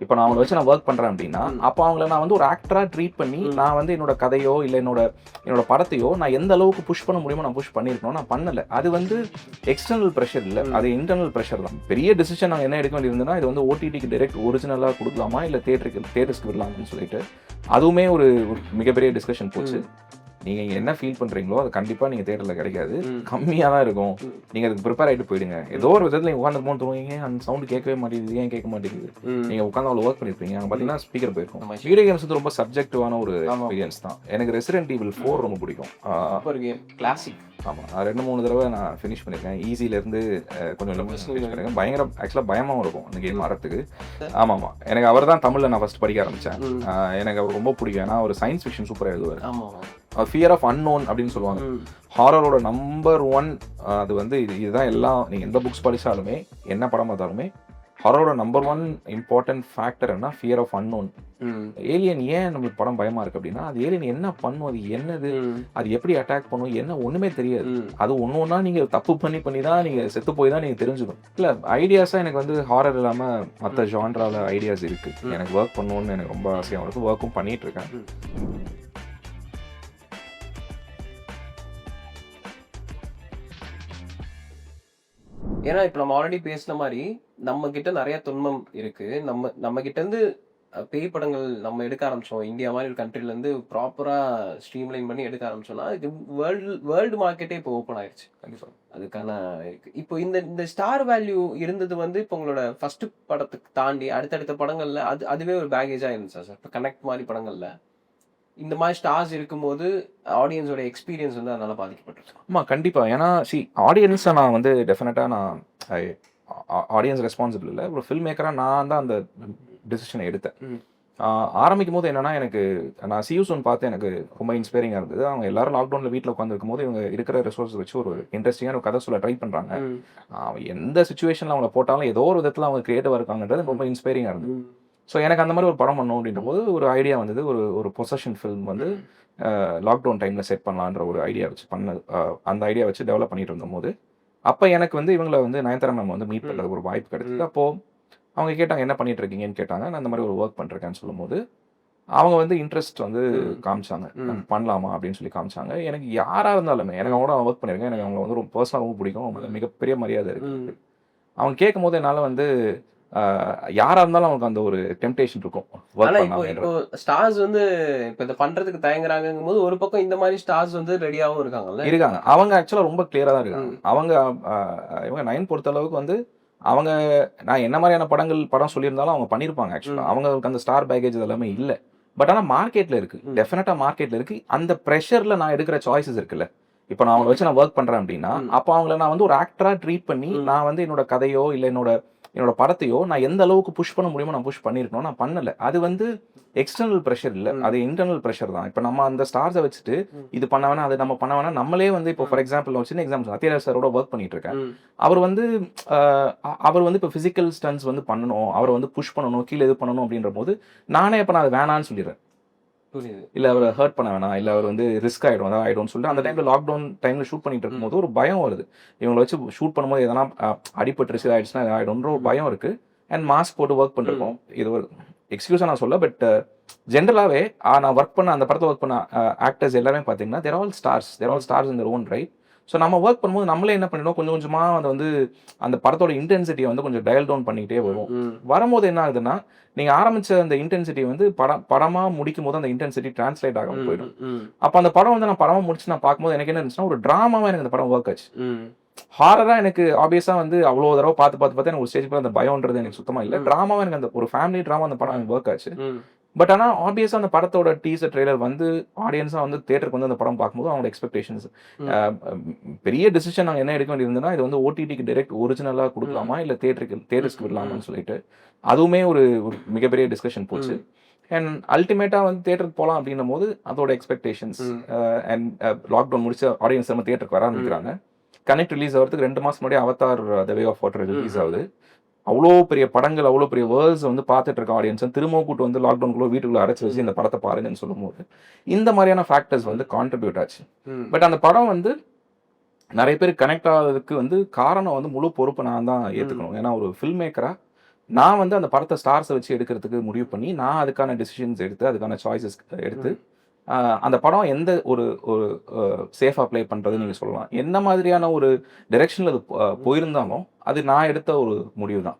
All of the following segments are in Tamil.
இப்போ நான் அவங்கள வச்சு நான் ஒர்க் பண்றேன் அப்படின்னா, அப்போ அவங்கள நான் வந்து ஒரு ஆக்டரா ட்ரீட் பண்ணி, நான் வந்து என்னோட கதையோ, இல்ல என்னோட படத்தையோ நான் எந்த அளவுக்கு புஷ் பண்ண முடியுமோ நான் புஷ் பண்ணியிருக்கணும். நான் பண்ணல. அது வந்து எக்ஸ்டர்னல் பிரஷர் இல்ல. அது இன்டர்னல் பிரஷர் தான். பெரிய டிசிஷன் நாங்க என்ன எடுக்க வேண்டியிருந்ததுன்னா, இது வந்து ஓடிடிக்கு டைரக்ட் ஒரிஜினலா குடுக்கலாமா? இல்ல தியேட்டர்ஸ்க்கு விடலாமான்னு சொல்லிட்டு, அதுவுமே ஒரு ஒரு மிகப்பெரிய டிஸ்கஷன் போச்சு. நீங்க என்ன ஃபீல் பண்றீங்களோ, அது கண்டிப்பா நீங்க தியேட்டர்ல கிடைக்காது. கம்மியா தான் இருக்கும். நீங்க அதுக்கு ப்ரிப்பேர் ஆயிட்டு போயிடுங்க. ஏதோ ஒரு விதத்துல நீங்க உட்கார்ந்திருக்கும்போது தோணும், ஏன் அந்த சவுண்ட் கேட்கவே மாட்டேங்குது, ஏன் கேட்க மாட்டேங்குது? நீங்க உட்கார்ந்து அவ்வளோ ஒர்க் பண்ணியிருப்பீங்க. அங்க பார்த்தீங்கன்னா ஸ்பீக்கர் போயிருக்கும். வீடியோ கேம்ஸ் வந்து ரொம்ப சப்ஜெக்டிவான ஒரு எக்ஸ்பீரியன்ஸ் தான். எனக்கு ரெசிடென்ட் ஈவில் 4 ரொம்ப பிடிக்கும். Super game. கிளாசிக். ஆமா. 2, 3 தடவ நான் ஃபினிஷ் பண்ணியிருக்கேன். ஈஸிலேருந்து கொஞ்சம் ஃபினிஷ் பண்ணியிருக்கேன். ஆக்சுவலா பயமாவும் இருக்கும் அந்த கேம் ஆடுறதுக்கு. ஆமாமா. எனக்கு அவர் தான் தமிழ்ல நான் ஃபர்ஸ்ட் படிக்க ஆரம்பிச்சேன். எனக்கு அவர் ரொம்ப பிடிக்கும். ஏன்னா அவர் சயின்ஸ் ஃபிக்ஷன் சூப்பரா எழுதுவார். ஃபியர் ஆஃப் அன்னோன் அப்படின்னு சொல்லுவாங்க. ஹாரரோட நம்பர் 1 அது வந்து இதுதான் எல்லாம். நீங்க எந்த புக்ஸ் படிச்சாலுமே, என்ன படம் பார்த்தாலுமே, ஹாரரோட நம்பர் 1 இம்பார்ட்டன்ட் ஃபேக்டர் என்ன? Fear of unknown. ஏலியன் ஏன் நம்மளுக்கு படம் பயமா இருக்கு அப்படின்னா, அது ஏலியன் என்ன பண்ணும், அது என்னது, அது எப்படி அட்டாக் பண்ணும், என்ன ஒண்ணுமே தெரியாது. அது ஒண்ணா நீங்க தப்பு பண்ணி தான் நீங்க செத்து போய் தான் நீங்க தெரிஞ்சுக்கணும். இல்ல ஐடியாஸா எனக்கு வந்து ஹாரர் இல்லாம மற்ற ஜான்ரால ஐடியாஸ் இருக்கு. எனக்கு ஒர்க் பண்ணணும்னு எனக்கு ரொம்ப ஆசையா இருக்கு. ஒர்க்கும் பண்ணிட்டு இருக்கேன். ஏன்னா இப்ப நம்ம ஆல்ரெடி பேசின மாதிரி நம்ம கிட்ட நிறைய துன்பம் இருக்கு. நம்ம கிட்ட இருந்து பேய் படங்கள் நம்ம எடுக்க ஆரம்பிச்சோம். இந்தியா மாதிரி ஒரு கண்ட்ரில இருந்து ப்ராப்பரா ஸ்ட்ரீம்லைன் பண்ணி எடுக்க ஆரம்பிச்சோம்னா, இது வேர்ல்டு மார்க்கெட்டே இப்போ ஓப்பன் ஆயிருச்சு. கண்டிப்பா. அதுக்கான இருக்கு. இப்போ இந்த இந்த ஸ்டார் வேல்யூ இருந்தது வந்து இப்போ உங்களோட ஃபர்ஸ்ட் படத்துக்கு தாண்டி அடுத்தடுத்த படங்கள்ல அதுவே ஒரு பேகேஜா இருந்துச்சா சார்? இப்போ கனெக்ட் மாதிரி படங்கள்ல இந்த மாதிரி ஸ்டார்ஸ் இருக்கும்போது ஆடியன்ஸோட எக்ஸ்பீரியன்ஸ் வந்து அதனால பாதிக்கப்பட்டிருக்கு. ஆமா, கண்டிப்பா. ஏன்னா ஆடியன்ஸை நான் வந்து டெஃபினட்டா நான் ஆடியன்ஸ் ரெஸ்பான்சிபிள் இல்லை. ஒரு ஃபில்ம் மேக்கரா நான் தான் அந்த டிசிஷனை எடுத்தேன். ஆரம்பிக்கும் போது என்னன்னா, நான் சியூசன் பார்த்து எனக்கு ரொம்ப இன்ஸ்பைரிங்காக இருந்தது. அவங்க எல்லாரும் லாக்டவுனில் வீட்டில் உட்காந்துருக்கும் போது இவங்க இருக்கிற ரிசோர்ஸ் வச்சு ஒரு இன்ட்ரெஸ்டிங்கான ஒரு கதை சொல்ல ட்ரை பண்ணுறாங்க. எந்த சுச்சுவேஷனில் அவங்கள போட்டாலும் ஏதோ ஒரு விதத்தில் அவங்க கிரியேட்டிவாக இருக்காங்கன்றது ரொம்ப இன்ஸ்பைரிங்காக இருந்தது. ஸோ எனக்கு அந்த மாதிரி ஒரு படம் பண்ணணும் அப்படின்ற போது ஒரு ஐடியா வந்தது. ஒரு பொசஷன் ஃபில்ம் வந்து லாக்டவுன் டைமில் செட் பண்ணலான்ற ஒரு ஐடியா வச்சு பண்ணது. அந்த ஐடியா வச்சு டெவலப் பண்ணிட்டு இருந்தபோது அப்போ எனக்கு வந்து இவங்களை வந்து நயன்தாரா மேம் வந்து மீட் பண்ணுறதுக்கு ஒரு வாய்ப்பு கிடைச்சது. அப்போது அவங்க கேட்டாங்க, என்ன பண்ணிட்டு இருக்கீங்கன்னு கேட்டாங்க. நான் இந்த மாதிரி ஒரு ஒர்க் பண்ணிருக்கேன்னு சொல்லும்போது அவங்க வந்து இன்ட்ரெஸ்ட் வந்து காமிச்சாங்க. பண்ணலாமா அப்படின்னு சொல்லி காமிச்சாங்க. எனக்கு யாராக இருந்தாலுமே, எனக்கு அவங்க ஒர்க் பண்ணியிருக்கேன், எனக்கு அவங்க வந்து ரொம்ப பர்சனலாக ரொம்ப பிடிக்கும். அவங்க மிகப்பெரிய மரியாதை இருக்கு. அவங்க கேட்கும் போது என்னால் வந்து யாரா இருந்தாலும் அவங்களுக்கு அந்த ஒரு டெம்டேஷன் இருக்கும். இப்போ ஸ்டார்ஸ் வந்து இப்போ இத பண்றதுக்கு தயங்குறாங்கங்கும்போது ஒரு பக்கம் இந்த மாதிரி ஸ்டார்ஸ் வந்து ரெடியாவும் இருக்காங்க. அவங்க ஆக்சுவலா ரொம்ப கிளியரா தான் இருக்காங்க. இவங்க 9 பொறுத்த அளவுக்கு வந்து அவங்க நான் என்ன மாதிரியான படம் சொல்லியிருந்தாலும் அவங்க பண்ணியிருப்பாங்க. ஆக்சுவலா அவங்களுக்கு அந்த ஸ்டார் பேக்கேஜ் எல்லாமே இல்ல. பட் ஆனா மார்க்கெட்ல இருக்கு. டெஃபினட்டா மார்க்கெட்ல இருக்கு. அந்த பிரஷர்ல நான் எடுக்கிற சாய்ஸஸ் இருக்குல்ல. இப்போ நான் அவங்கள வச்சு நான் ஒர்க் பண்றேன் அப்படின்னா, அப்போ அவங்கள நான் வந்து ஒரு ஆக்டரா ட்ரீட் பண்ணி, நான் வந்து என்னோட கதையோ இல்ல என்னோட படத்தையோ நான் எந்த அளவுக்கு புஷ் பண்ண முடியுமோ நான் புஷ் பண்ணியிருக்கணும். நான் பண்ணல. அது வந்து எக்ஸ்டர்னல் பிரஷர் இல்ல. அது இன்டர்னல் பிரஷர் தான். இப்போ நம்ம அந்த ஸ்டார்ஸை வச்சுட்டு இது பண்ண வேணாம், அது நம்ம பண்ண வேணாம். நம்மளே வந்து இப்போ ஃபார் எக்ஸாம்பிள் ஒரு சின்ன எக்ஸாம்பிள் சத்யராஜ் சாரோட ஒர்க் பண்ணிட்டு இருக்கேன். அவர் வந்து இப்போ பிசிக்கல் ஸ்டன்ஸ் வந்து பண்ணணும், அவரை வந்து புஷ் பண்ணணும், கீழே இது பண்ணணும் அப்படின்ற போது நானே இப்போ நான் அதை வேணான்னு சொல்லிடுறேன். இல்ல அவரை ஹர்ட் பண்ண வேணாம், இல்ல அவர் வந்து ரிஸ்க் ஆயிடும்னு சொல்லிட்டு அந்த டைம்ல லாக்டவுன் டைம்ல ஷூட் பண்ணிட்டு இருக்கும்போது ஒரு பயம் வருது. இவங்களை வச்சு ஷூட் பண்ணும்போது எதனா அடிபட்டு ஆயிடுச்சுன்னா ஆயிடும்ன்ற ஒரு பயம் இருக்கு. அண்ட் மாஸ்க் போட்டு ஒர்க் பண்ணிருக்கோம். இது ஒரு எக்ஸ்கியூஸா நான் சொல்ல, பட் ஜென்ரலாவே நான் ஒர்க் பண்ண அந்த படத்தை ஒர்க் பண்ண ஆக்டர்ஸ் எல்லாமே பாத்தீங்கன்னா they're all stars in their own right. So நம்ம ஒர்க் பண்ணும்போது நம்மளே என்ன பண்ணிடுவோம், கொஞ்சம் கொஞ்சமா அதை வந்து அந்த படத்தோட இன்டென்சிட்டியை வந்து கொஞ்சம் டயல் டவுன் பண்ணிக்கிட்டே வரும். வரும்போது என்ன ஆகுதுன்னா, நீங்க ஆரம்பிச்ச அந்த இன்டென்சிட்டி வந்து படமா முடிக்கும் போது அந்த இன்டென்சிட்டி டிரான்ஸ்லேட் ஆகாம போயிடும். அப்ப அந்த படம் வந்து நான் படமா முடிச்சு நான் பார்க்கும்போது எனக்கு என்ன இருந்துச்சுன்னா, ஒரு டிராமாவா எனக்கு அந்த படம் ஒர்க் ஆச்சு. ஹாரரா எனக்கு ஆப்வியஸா வந்து அவ்வளவு தடவை பார்த்து எனக்கு ஒரு ஸ்டேஜ் போய் அந்த பயம்ன்றது எனக்கு சுத்தமா இல்ல. டிராமாவா எனக்கு அந்த ஒரு ஃபேமிலி டிராமா அந்த படம் எனக்கு ஒர்க் ஆச்சு. பட் ஆனா ஆப்வியஸா அந்த படத்தோட டீசர் ட்ரெய்லர் வந்து ஆடியன்ஸா வந்து தியேட்டருக்கு வந்து அந்த படம் பார்க்கும்போது அவங்களோட எக்ஸ்பெக்டேஷன்ஸ் பெரிய டிசிஷன் நாங்கள் என்ன எடுக்க வேண்டியிருந்ததுன்னா, இது வந்து ஓடிடிக்கு டைரக்ட் ஒரிஜினலா கொடுக்கலாமா, இல்ல தியேட்டர்ஸ்க்கு விடலாமான்னு சொல்லிட்டு, அதுவுமே ஒரு மிகப்பெரிய டிஸ்கஷன் போச்சு. அண்ட் அல்டிமேட்டா வந்து தியேட்டருக்கு போகலாம் அப்படின்னும் போது அதோட எக்ஸ்பெக்டேஷன்ஸ் அண்ட் லாக்டவுன் முடிச்சு ஆடியன்ஸ் நம்ம தியேட்டருக்கு வர ஆரம்பிக்கிறாங்க. கனெக்ட் ரிலீஸ் ஆகிறதுக்கு 2 மாசம் முன்னாடி Avatar the way of water release ஆகுது. அவ்வளோ பெரிய படங்கள், அவ்வளோ பெரிய வேர்ல்ட்ஸ் வந்து பார்த்துட்டு இருக்க ஆடியன்ஸ் திரும்பவும் கூட்டு வந்து லாக்டவுனுக்குள்ள வீட்டுக்குள்ள அடைச்சு வச்சு இந்த படத்தை பாருங்கன்னு சொல்லும்போது இந்த மாதிரியான ஃபேக்டர்ஸ் வந்து கான்ட்ரிபியூட் ஆச்சு. பட் அந்த படம் வந்து நிறைய பேர் கனெக்ட் ஆகிறதுக்கு வந்து காரணம் வந்து முழு பொறுப்பு நான் தான் ஏற்றுக்கணும். ஏன்னா ஒரு ஃபில்ம் மேக்கரா நான் வந்து அந்த படத்தை ஸ்டார்ஸை வச்சு எடுக்கிறதுக்கு முடிவு பண்ணி நான் அதுக்கான டிசிஷன்ஸ் எடுத்து அதுக்கான சாய்ஸஸ் எடுத்து அந்த படம் எந்த ஒரு ஒரு சேஃபாக ப்ளே பண்ணுறது நீங்கள் சொல்லலாம், என்ன மாதிரியான ஒரு டைரெக்ஷனில் அது போயிருந்தாலும் அது நான் எடுத்த ஒரு முடிவு தான்.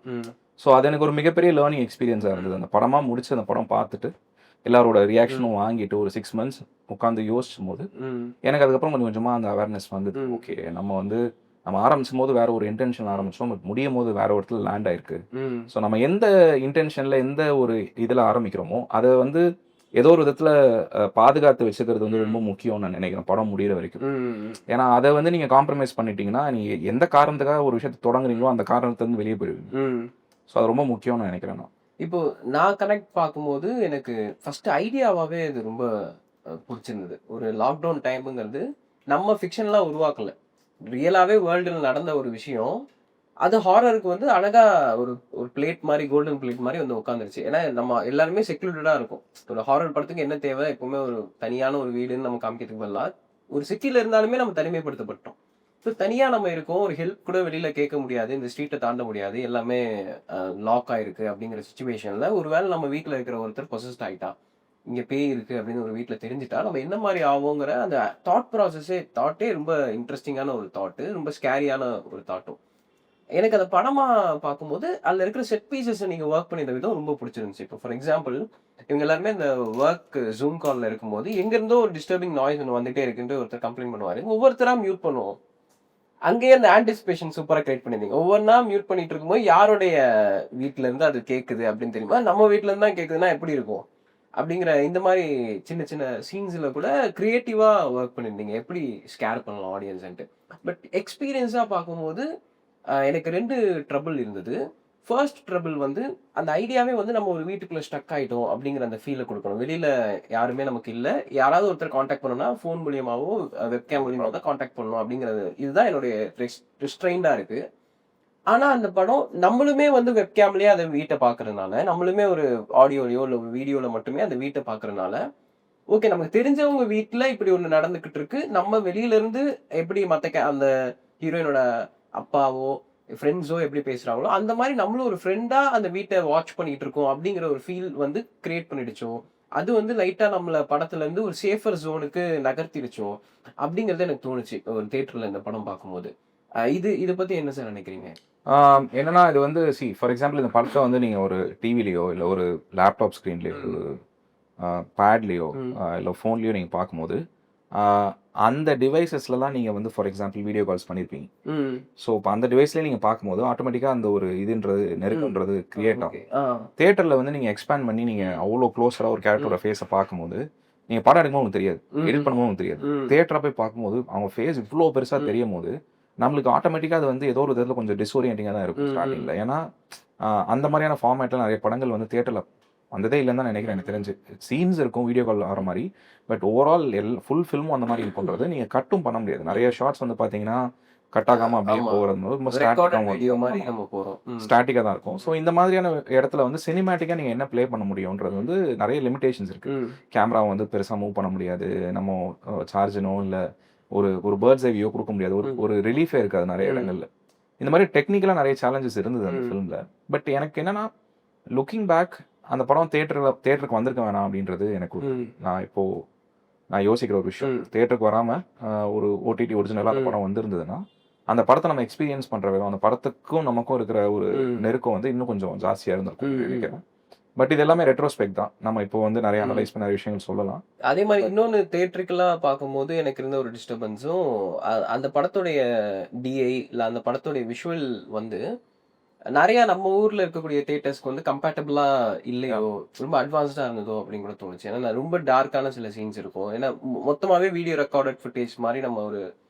ஸோ அது எனக்கு ஒரு மிகப்பெரிய லேர்னிங் எக்ஸ்பீரியன்ஸாக இருந்தது. அந்த படமாக முடிச்சு அந்த படம் பார்த்துட்டு எல்லாரோட ரியாக்ஷனும் வாங்கிட்டு ஒரு 6 months உட்காந்து யோசிச்சும் போது எனக்கு அதுக்கப்புறம் கொஞ்சம் கொஞ்சமாக அந்த அவேர்னஸ் வந்தது. ஓகே, நம்ம ஆரம்பிச்சும் போது வேற ஒரு இன்டென்ஷன் ஆரம்பிச்சோம், பட் முடியும் போது வேற ஒரு இடத்துல லேண்ட் ஆயிருக்கு. ஸோ நம்ம எந்த இன்டென்ஷன்ல எந்த ஒரு இதில் ஆரம்பிக்கிறோமோ அதை வந்து ஏதோ ஒரு விதத்துல பாதுகாத்து வச்சுக்கிறது வந்து ரொம்ப முக்கியம்னு நான் நினைக்கிறேன் படம் முடியிற வரைக்கும். ஏன்னா அதை வந்து நீங்க காம்ப்ரமைஸ் பண்ணிட்டீங்கன்னா நீங்க எந்த காரணத்துக்காக ஒரு விஷயத்தை தொடங்குறீங்களோ அந்த காரணத்துல இருந்து வெளியே போயிடுவீங்க. ஸோ அது ரொம்ப முக்கியம்னு நினைக்கிறேன் நான். இப்போ நான் கனெக்ட் பார்க்கும்போது எனக்கு ஃபர்ஸ்ட் ஐடியாவாவே இது ரொம்ப பிடிச்சிருந்தது. ஒரு லாக்டவுன் டைமுங்கிறது நம்ம ஃபிக்ஷன்லாம் உருவாக்கல, ரியலாவே வேர்ல்டில் நடந்த ஒரு விஷயம். அது ஹாரருக்கு வந்து அழகா ஒரு ஒரு பிளேட் மாதிரி, கோல்டன் பிளேட் மாதிரி வந்து உட்காந்துருச்சு. ஏன்னா நம்ம எல்லாருமே செக்யூரிட்டடா இருக்கும். ஒரு ஹாரர் படத்துக்கு என்ன தேவை, எப்பவுமே ஒரு தனியான ஒரு வீடுன்னு நம்ம காமிக்கிறதுக்கு பதிலா ஒரு சிட்டில இருந்தாலுமே நம்ம தனிமைப்படுத்தப்பட்டோம். ஸோ தனியா நம்ம இருக்கோம், ஒரு ஹெல்ப் கூட வெளியில கேட்க முடியாது, இந்த ஸ்ட்ரீட்டை தாண்ட முடியாது, எல்லாமே லாக் ஆயிருக்கு அப்படிங்கிற சுச்சுவேஷன்ல ஒருவேளை நம்ம வீட்டில் இருக்கிற ஒருத்தர் பொசஸ்ட் ஆயிட்டா, இங்க பேய் இருக்கு அப்படின்னு ஒரு வீட்டில் தெரிஞ்சுட்டா நம்ம என்ன மாதிரி ஆவோங்கிற அந்த தாட்டே ரொம்ப இன்ட்ரெஸ்டிங்கான ஒரு தாட்டு, ரொம்ப ஸ்கேரியான ஒரு தாட்டும். எனக்கு அந்த படமா பார்க்கும்போது அதுல இருக்கிற செட் பீசஸ் நீங்க ஒர்க் பண்ணியிருந்த விதம் ரொம்ப பிடிச்சிருந்துச்சு. இப்போ ஃபார் எக்ஸாம்பிள் இவங்க எல்லாருமே இந்த ஒர்க் ஜூம் கால்ல இருக்கும்போது எங்க இருந்தோ ஒரு டிஸ்டர்பிங் நாய்ஸ் ஒன்று வந்துட்டே இருக்குன்ட்டு ஒருத்தர் கம்ப்ளைண்ட் பண்ணுவாரு. ஒவ்வொருத்தரா மியூட் பண்ணுவோம். அங்கேயே அந்த ஆன்டிசிபேஷன் சூப்பரா கிரியேட் பண்ணிருந்தீங்க. ஒவ்வொன்றா மியூட் பண்ணிட்டு இருக்கும்போது யாருடைய வீட்ல இருந்து அது கேக்குது அப்படின்னு தெரியுமா, நம்ம வீட்ல இருந்து தான் கேக்குதுன்னா எப்படி இருக்கும் அப்படிங்கிற இந்த மாதிரி சின்ன சின்ன சீன்ஸ்ல கூட கிரியேட்டிவா ஒர்க் பண்ணிருந்தீங்க, எப்படி ஸ்கேர் பண்ணலாம் ஆடியன்ஸ்ன்ட்டு. பட் எக்ஸ்பீரியன்ஸா பார்க்கும்போது எனக்கு 2 ட்ரபிள் இருந்தது. ஃபர்ஸ்ட் ட்ரபிள் வந்து அந்த ஐடியாவே வந்து நம்ம ஒரு வீட்டுக்குள்ள ஸ்டக் ஆயிட்டோம் அப்படிங்கிற அந்த ஃபீலை கொடுக்கணும். வெளியில யாருமே நமக்கு இல்ல. யாராவது ஒருத்தர் கான்டாக்ட் பண்ணணும்னா ஃபோன் மூலியமாவோ வெப்கேம் மூலியமாவோ தான் கான்டாக்ட் பண்ணணும் அப்படிங்கிறது. இதுதான் என்னுடைய ரெஸ்ட்ரெயின்டா இருக்கு. ஆனா அந்த படம் நம்மளுமே வந்து வெப்கேம்லயே அந்த வீட்டை பார்க்கறதுனால, நம்மளுமே ஒரு ஆடியோலயோ இல்ல ஒரு வீடியோல மட்டுமே அந்த வீட்டை பார்க்கறதுனால, ஓகே நமக்கு தெரிஞ்சவங்க வீட்ல இப்படி ஒண்ணு நடந்துகிட்டு இருக்கு. நம்ம வெளியில இருந்து எப்படி அந்த ஹீரோயினோட அப்பாவோ ஃப்ரெண்ட்ஸோ எப்படி பேசுறாங்களோ அந்த மாதிரி நம்மளும் ஒரு ஃப்ரெண்டா அந்த வீட்டை வாட்ச் பண்ணிட்டு இருக்கோம் அப்படிங்கிற ஒரு ஃபீல் வந்து கிரியேட் பண்ணிடுச்சோ, அது வந்து லைட்டா நம்மள படத்துல இருந்து ஒரு சேஃபர் ஜோனுக்கு நகர்த்திடுச்சோ அப்படிங்கறது எனக்கு தோணுச்சு ஒரு தியேட்டர்ல இந்த படம் பார்க்கும்போது. இத பத்தி என்ன சார் நினைக்கிறீங்க? என்னன்னா இது வந்து ஃபார் எக்ஸாம்பிள் இந்த படத்தை வந்து நீங்க ஒரு டிவிலையோ இல்லை ஒரு லேப்டாப் ஸ்க்ரீன்லேயோ ஒரு பேட்லேயோ இல்லை ஃபோன்லேயோ நீங்கள் பார்க்கும்போது அந்த டிவைசஸ்லாம் நீங்கள் வந்து ஃபார் எக்ஸாம்பிள் வீடியோ கால்ஸ் பண்ணியிருப்பீங்க. ஸோ இப்போ அந்த டிவைஸ்லேயே நீங்கள் பார்க்கும்போது ஆட்டோமேட்டிக்காக அந்த ஒரு இதுன்றது நெருக்கன்றது கிரியேட் ஆகும். தியேட்டரில் வந்து நீங்கள் எக்ஸ்பேண்ட் பண்ணி நீங்கள் அவ்வளோ க்ளோஸராக ஒரு கேரக்டரோட ஃபேஸை பார்க்கும்போது நீங்கள் படம் எடுக்கும்போது உங்களுக்கு தெரியாது, எடிட் பண்ணும்போது உங்களுக்கு தெரியாது. தியேட்டராக போய் பார்க்கும்போது அவங்க ஃபேஸ் இவ்வளோ பெருசாக தெரியும் போது நம்மளுக்கு ஆட்டோமேட்டிக்காக அது வந்து ஏதோ ஒரு விதத்தில் கொஞ்சம் டிஸ்ஓரியன்டிங்காக தான் இருக்கும் ஸ்டார்டிங்கில். ஏன்னா அந்த மாதிரியான ஃபார்மேட்டில் நிறைய படங்கள் வந்து தியேட்டரில் வந்ததே இல்லைன்னு தான் நினைக்கிறேன். எனக்கு தெரிஞ்சு சீன்ஸ் இருக்கும் வீடியோ கால் ஆகிற மாதிரி, பட் ஓவரால் ஃபுல் ஃபில்மும் அந்த மாதிரி இருக்குன்றது நீங்கள் கட்டும் பண்ண முடியாது. நிறைய ஷார்ட்ஸ் வந்து பார்த்தீங்கன்னா கட் ஆகாமல் அப்படியே போகிறது ரொம்ப ஸ்டாட்டிக்காக தான் இருக்கும். ஸோ இந்த மாதிரியான இடத்துல வந்து சினிமேட்டிக்காக நீங்கள் என்ன ப்ளே பண்ண முடியுன்றது வந்து நிறைய லிமிடேஷன்ஸ் இருக்குது. கேமராவை வந்து பெருசாக மூவ் பண்ண முடியாது, நம்ம சார்ஜனோ இல்லை ஒரு பேர்ட்ஸ் ஐ வியூ கொடுக்க முடியாது, ஒரு ரிலீஃபே இருக்காது நிறைய இடங்கள்ல. இந்த மாதிரி டெக்னிக்கலாக நிறைய சேலஞ்சஸ் இருந்தது அந்த ஃபிலிமில். பட் எனக்கு என்னன்னா லுக்கிங் பேக் அந்த படம் தியேட்டருக்கு வந்திருக்க வேணாம் அப்படின்றது எனக்கு நான் யோசிக்கிற ஒரு விஷயம். தியேட்டருக்கு வராமல் ஒரு ஓடிடி ஒரிஜினலாக அந்த படம் வந்திருந்ததுன்னா அந்த படத்தை நம்ம எக்ஸ்பீரியன்ஸ் பண்ணுற விதம், அந்த படத்துக்கும் நமக்கும் இருக்கிற ஒரு நெருக்கம் வந்து இன்னும் கொஞ்சம் ஜாஸ்தியாக இருந்திருக்கும் நினைக்கிறேன். பட் இது எல்லாமே ரெட்ரோஸ்பெக்ட் தான். நம்ம இப்போ வந்து நிறைய அனலைஸ் பண்ண நிறைய விஷயங்கள் சொல்லலாம். அதே மாதிரி இன்னொன்று தியேட்டருக்கெல்லாம் பார்க்கும்போது எனக்கு இருந்த ஒரு டிஸ்டர்பன்ஸும் அந்த படத்துடைய டிஐ இல்லை அந்த படத்துடைய விஷுவல் வந்து நிறைய நம்ம ஊர்ல இருக்கக்கூடிய தியேட்டர்ஸ்க்கு வந்து கம்பேட்டபிளா இல்லையோ, ரொம்ப அட்வான்ஸ்டா இருந்ததோ அப்படின்னு கூட தோணுச்சு. ஏன்னா ரொம்ப டார்க்கான சில சீன்ஸ் இருக்கும். ஏன்னா மொத்தமாவே வீடியோ ரெக்கார்டட் ஃபுட்டேஜ் மாதிரி நம்ம ஒரு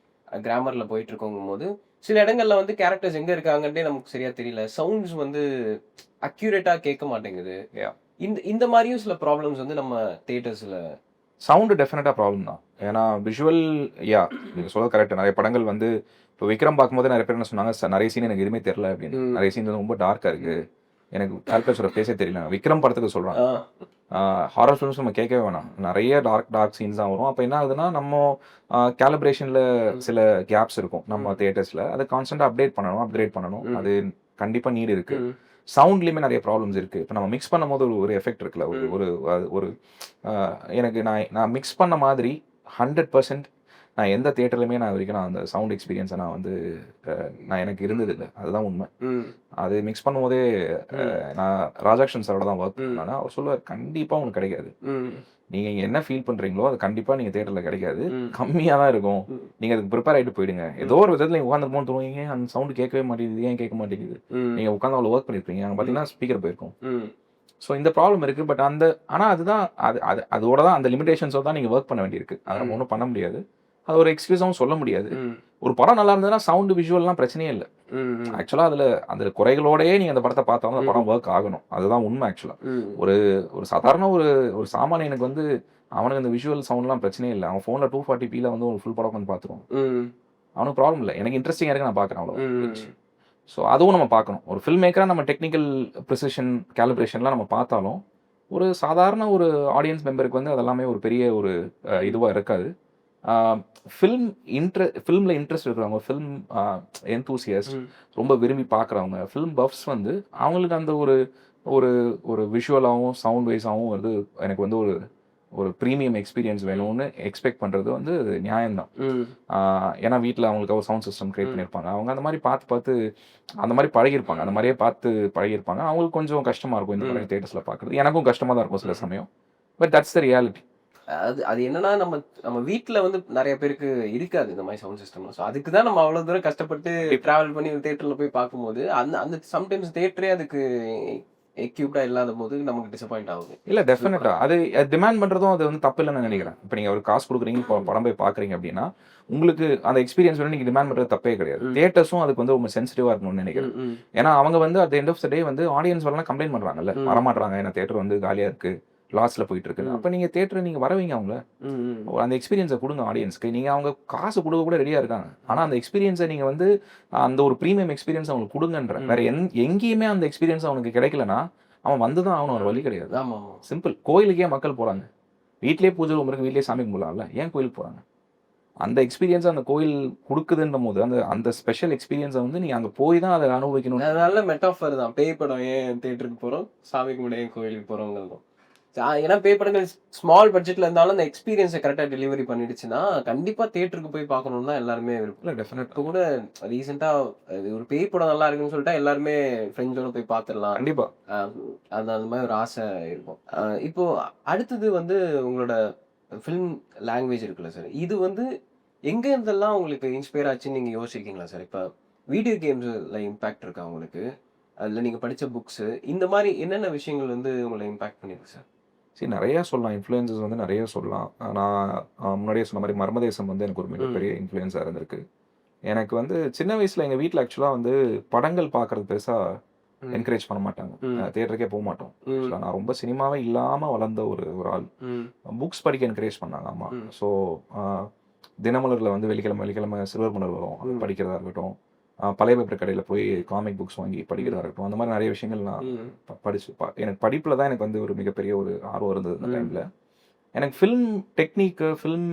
கிராமர்ல போயிட்டு இருக்கோங்கும் போது சில இடங்கள்ல வந்து கேரக்டர்ஸ் எங்க இருக்காங்கன்னே நமக்கு சரியா தெரியல. சவுண்ட்ஸ் வந்து அக்யூரேட்டா கேட்க மாட்டேங்குது. இந்த மாதிரியும் சில ப்ராப்ளம்ஸ் வந்து நம்ம தியேட்டர்ஸ்ல சவுண்டு டெஃபினட்டாக ப்ராப்ளம் தான். ஏன்னா விஷுவல் நீங்கள் சொல்ல கரெக்ட். நிறைய படங்கள் வந்து இப்போ விக்ரம் பார்க்கும்போது நிறைய பேர் என்ன சொன்னாங்க, நிறைய சீன் எனக்கு எதுவுமே தெரில அப்படின்னு. நிறைய சீன் வந்து ரொம்ப டார்க்காக இருக்குது, எனக்கு கேரக்டர்ஸோட ஃபேஸே தெரியல. விக்ரம் படத்துக்கு சொல்கிறேன். ஆ. ஹாரர் ஃபிலிம்ஸ் நம்ம கேட்கவே வேணாம். நிறைய டார்க் சீன்ஸ் தான் வரும். அப்போ என்ன ஆகுதுன்னா, நம்ம கேலிப்ரேஷனில் சில கேப்ஸ் இருக்கும் நம்ம தியேட்டர்ஸில். அதை கான்ஸ்டன்ட்டாக அப்டேட் பண்ணணும், அப்கிரேட் பண்ணணும். அது கண்டிப்பாக நீட் இருக்குது. சவுண்ட்லேயுமே நிறைய ப்ராப்ளம்ஸ் இருக்குது. இப்போ நம்ம மிக்ஸ் பண்ணும்போது ஒரு எஃபெக்ட் இருக்குல்ல, ஒரு ஒரு எனக்கு நான் மிக்ஸ் பண்ண மாதிரி 100% நான் எந்த தியேட்டர்லையுமே நான் வரைக்கும் நான் அந்த சவுண்ட் எக்ஸ்பீரியன்ஸை நான் வந்து நான் எனக்கு இருந்ததில்லை. அதுதான் உண்மை. அது மிக்ஸ் பண்ணும்போதே நான் ராஜாக்ஷன் சாரோட தான் ஒர்க் பண்ணேன். அவர் சொல்லுவார், கண்டிப்பாக உங்களுக்கு கிடைக்காது. நீங்கள் என்ன ஃபீல் பண்ணுறீங்களோ அது கண்டிப்பாக நீங்கள் தியேட்டரில் கிடைக்காது. கம்மியாக தான் இருக்கும். நீங்கள் அதுக்கு ப்ரிப்பேர் ஆகிட்டு போயிடுங்க. ஏதோ ஒரு விதத்தில் நீங்கள் உட்காந்துருப்போம் தோணுவீங்க, அந்த சவுண்டு கேட்கவே மாட்டேங்குது, ஏன் கேட்க மாட்டேங்குது. நீங்கள் உட்காந்து அவ்வளோ ஒர்க் பண்ணியிருப்பீங்க, அங்கே பார்த்தீங்கன்னா ஸ்பீக்கர் போயிருக்கும். ஸோ இந்த ப்ராப்ளம் இருக்குது. பட் ஆனால் அதுதான் அதோட தான் அந்த லிமிடேஷன்ஸோட தான் நீங்கள் ஒர்க் பண்ண வேண்டியிருக்கு. அதை நம்ம ஒன்றும் பண்ண முடியாது. அது ஒரு எக்ஸ்கியூஸாகவும் சொல்ல முடியாது. ஒரு படம் நல்லா இருந்ததுன்னா சவுண்டு விஷுவல்லாம் பிரச்சனையே இல்லை. ஆக்சுவலாக அதில் குறைகளோடையே நீங்கள் அந்த படத்தை பார்த்தாலும் அந்த படம் ஒர்க் ஆகணும். அதுதான் உண்மை. ஆக்சுவலாக ஒரு சாதாரண ஒரு சாமானியனுக்கு வந்து அவனுக்கு அந்த விஷுவல் சவுண்ட்லாம் பிரச்சனையே இல்லை. அவன் ஃபோனில் 240p வந்து ஒரு ஃபுல் படம் வந்து பார்த்துருவான். அவனுக்கு ப்ராப்ளம் இல்லை. எனக்கு இன்ட்ரெஸ்டிங்காக இருக்கு, நான் பார்க்குறேன், அவ்வளோ. ஸோ அதுவும் நம்ம பார்க்கணும். ஒரு ஃபில்ம் மேக்கராக நம்ம டெக்னிக்கல் ப்ரிசிஷன் கேலிப்ரேஷன்லாம் நம்ம பார்த்தாலும் ஒரு சாதாரண ஒரு ஆடியன்ஸ் மெம்பருக்கு வந்து அதெல்லாமே ஒரு பெரிய ஒரு இதுவாக இருக்காது. ஃபில்மில் இன்ட்ரெஸ்ட் இருக்கிறவங்க, ஃபில்ம் என்தூசியஸ்ட், ரொம்ப விரும்பி பார்க்குறவங்க, ஃபில்ம் பஃப்ஸ் வந்து அவங்களுக்கு அந்த ஒரு ஒரு ஒரு விஷுவலாகவும் சவுண்ட் வைஸாகவும் வந்து எனக்கு வந்து ஒரு ப்ரீமியம் எக்ஸ்பீரியன்ஸ் வேணும்னு எக்ஸ்பெக்ட் பண்ணுறது வந்து நியாயம்தான். ஏன்னா வீட்டில் அவங்களுக்கு ஒரு சவுண்ட் சிஸ்டம் க்ரியேட் பண்ணியிருப்பாங்க. அவங்க அந்த மாதிரி பார்த்து அந்த மாதிரி பழகியிருப்பாங்க. அந்த மாதிரியே பார்த்து பழகியிருப்பாங்க. அவங்களுக்கு கொஞ்சம் கஷ்டமாக இருக்கும் இந்த மாதிரி தேட்டர்ஸில் பார்க்குறது. எனக்கும் கஷ்டமாக தான் இருக்கும் சில சமயம். But that's the reality. அது என்னன்னா, நம்ம வீட்ல வந்து நிறைய பேருக்கு இருக்காது இந்த மாதிரி சவுண்ட் சிஸ்டம். ஸோ அதுக்கு தான் நம்ம அவ்வளோ தூரம் கஷ்டப்பட்டு டிராவல் பண்ணி தியேட்டரில் போய் பார்க்கும்போது அந்த சம்டைம்ஸ் தியேட்டரே அதுக்கு எக்யூப்டா இல்லாத போது நமக்கு டிசப்பாயிண்ட் ஆகுது. இல்லை, டெஃபினட்டா அது டிமாண்ட் பண்ணுறதும் அது வந்து தப்பு இல்லைன்னு நினைக்கிறேன். இப்போ நீங்கள் ஒரு காசு கொடுக்குறீங்க, இப்போ படம் போய் பார்க்குறீங்க அப்படின்னா உங்களுக்கு அந்த எக்ஸ்பீரியன்ஸ் வந்து நீங்கள் டிமாண்ட் பண்ணுறது தப்பே கிடையாது. தியேட்டர்ஸும் அதுக்கு வந்து ரொம்ப சென்சிட்டிவாக இருக்கணும்னு நினைக்கிறேன். ஏன்னா அவங்க வந்து at the end of the day வந்து ஆடியன்ஸ் வரலாம் கம்ப்ளைண்ட் பண்ணுறாங்கல்ல, வரமாட்டாங்க, ஏன்னா தியேட்டர் வந்து காலியாக இருக்குது, லாஸ்ட்டில் போயிட்டு இருக்கு. அப்போ நீங்கள் தியேட்டர் நீங்கள் வரவீங்க, அவங்கள அந்த எக்ஸ்பீரியன்ஸை கொடுங்க ஆடியன்ஸ்க்கு. நீங்கள் அவங்க காசு கொடுக்க கூட ரெடியாக இருக்காங்க. ஆனால் அந்த எக்ஸ்பீரியன்ஸை நீங்கள் வந்து அந்த ஒரு ப்ரீமியம் எக்ஸ்பீரியன்ஸ் அவங்களுக்கு கொடுங்கன்ற. வேற எங்கேயுமே அந்த எக்ஸ்பீரியன்ஸ் அவனுக்கு கிடைக்கலன்னா அவன் வந்து தான் ஆகணும். ஒரு வழி கிடையாது. சிம்பிள். கோயிலுக்கே மக்கள் போகிறாங்க. வீட்லேயே பூஜை ரூம் இருக்கு, வீட்லேயே சாமி கும்பிடலாம்ல, ஏன் கோயிலுக்கு போகிறாங்க? அந்த எக்ஸ்பீரியன்ஸை அந்த கோயில் கொடுக்குதுன்ற போது அந்த ஸ்பெஷல் எக்ஸ்பீரியன்ஸை வந்து நீங்கள் அங்கே போய் தான் அதை அனுபவிக்கணும். நல்ல மெட்டாஃபர் தான். பேய் படம் ஏன் தியேட்டருக்கு போகிறோம், சாமி கும்பிட ஏன் கோயிலுக்கு போகிறோங்கிறதும். ஏன்னா பேய் படங்கள் ஸ்மால் பட்ஜெட்டில் இருந்தாலும் அந்த எக்ஸ்பீரியன்ஸை கரெக்டாக டெலிவரி பண்ணிடுச்சுன்னா கண்டிப்பாக தியேட்டருக்கு போய் பார்க்கணுன்னு தான் எல்லாருமே விருப்பம். டெஃபினட். இப்போ கூட ரீசெண்டாக ஒரு பேய் படம் நல்லா இருக்குன்னு சொல்லிட்டா எல்லாருமே ஃப்ரெண்ட்ஸோட போய் பார்த்துடலாம். கண்டிப்பாக அந்த மாதிரி ஒரு ஆசை இருக்கும். இப்போ அடுத்தது வந்து உங்களோட ஃபிலிம் லாங்குவேஜ் இருக்குல்ல சார், இது வந்து எங்கே இருந்தெல்லாம் உங்களுக்கு இன்ஸ்பயர் ஆச்சுன்னு நீங்கள் யோசிச்சிருக்கீங்களா சார்? இப்போ வீடியோ கேம்ஸில் இம்பேக்ட் இருக்கா உங்களுக்கு? அதில் நீங்கள் படித்த புக்ஸு, இந்த மாதிரி என்னென்ன விஷயங்கள் வந்து உங்களை இம்பேக்ட் பண்ணியிருக்கு சார்? சரி, நிறையா சொல்லலாம். இன்ஃப்ளூயன்சஸ் வந்து நிறைய சொல்லலாம். நான் முன்னாடியே சொன்ன மாதிரி மர்மதேசம் வந்து எனக்கு ஒரு மிகப்பெரிய இன்ஃப்ளூயன்ஸாக இருந்திருக்கு. எனக்கு வந்து சின்ன வயசில் எங்கள் வீட்டில் ஆக்சுவலாக வந்து படங்கள் பார்க்குறது பெருசாக என்கரேஜ் பண்ண மாட்டாங்க. தியேட்டருக்கே போக மாட்டோம். நான் ரொம்ப சினிமாவே இல்லாமல் வளர்ந்த ஒரு ஆள். புக்ஸ் படிக்க என்கரேஜ் பண்ணாங்க அம்மா. ஸோ தினமலரில் வந்து வெள்ளிக்கிழமை சில்வர் மலர் வரும், படிக்கிறதா இருக்கட்டும். பழைய பேப்பர் கடையில் போய் காமிக் புக்ஸ் வாங்கி படிக்கிறதா இருக்கட்டும். அந்த மாதிரி நிறைய விஷயங்கள் நான் எனக்கு படிப்பில் தான் எனக்கு வந்து ஒரு மிகப்பெரிய ஒரு ஆர்வம் இருந்தது அந்த டைமில். எனக்கு ஃபில்ம் டெக்னிக்கு, ஃபில்ம்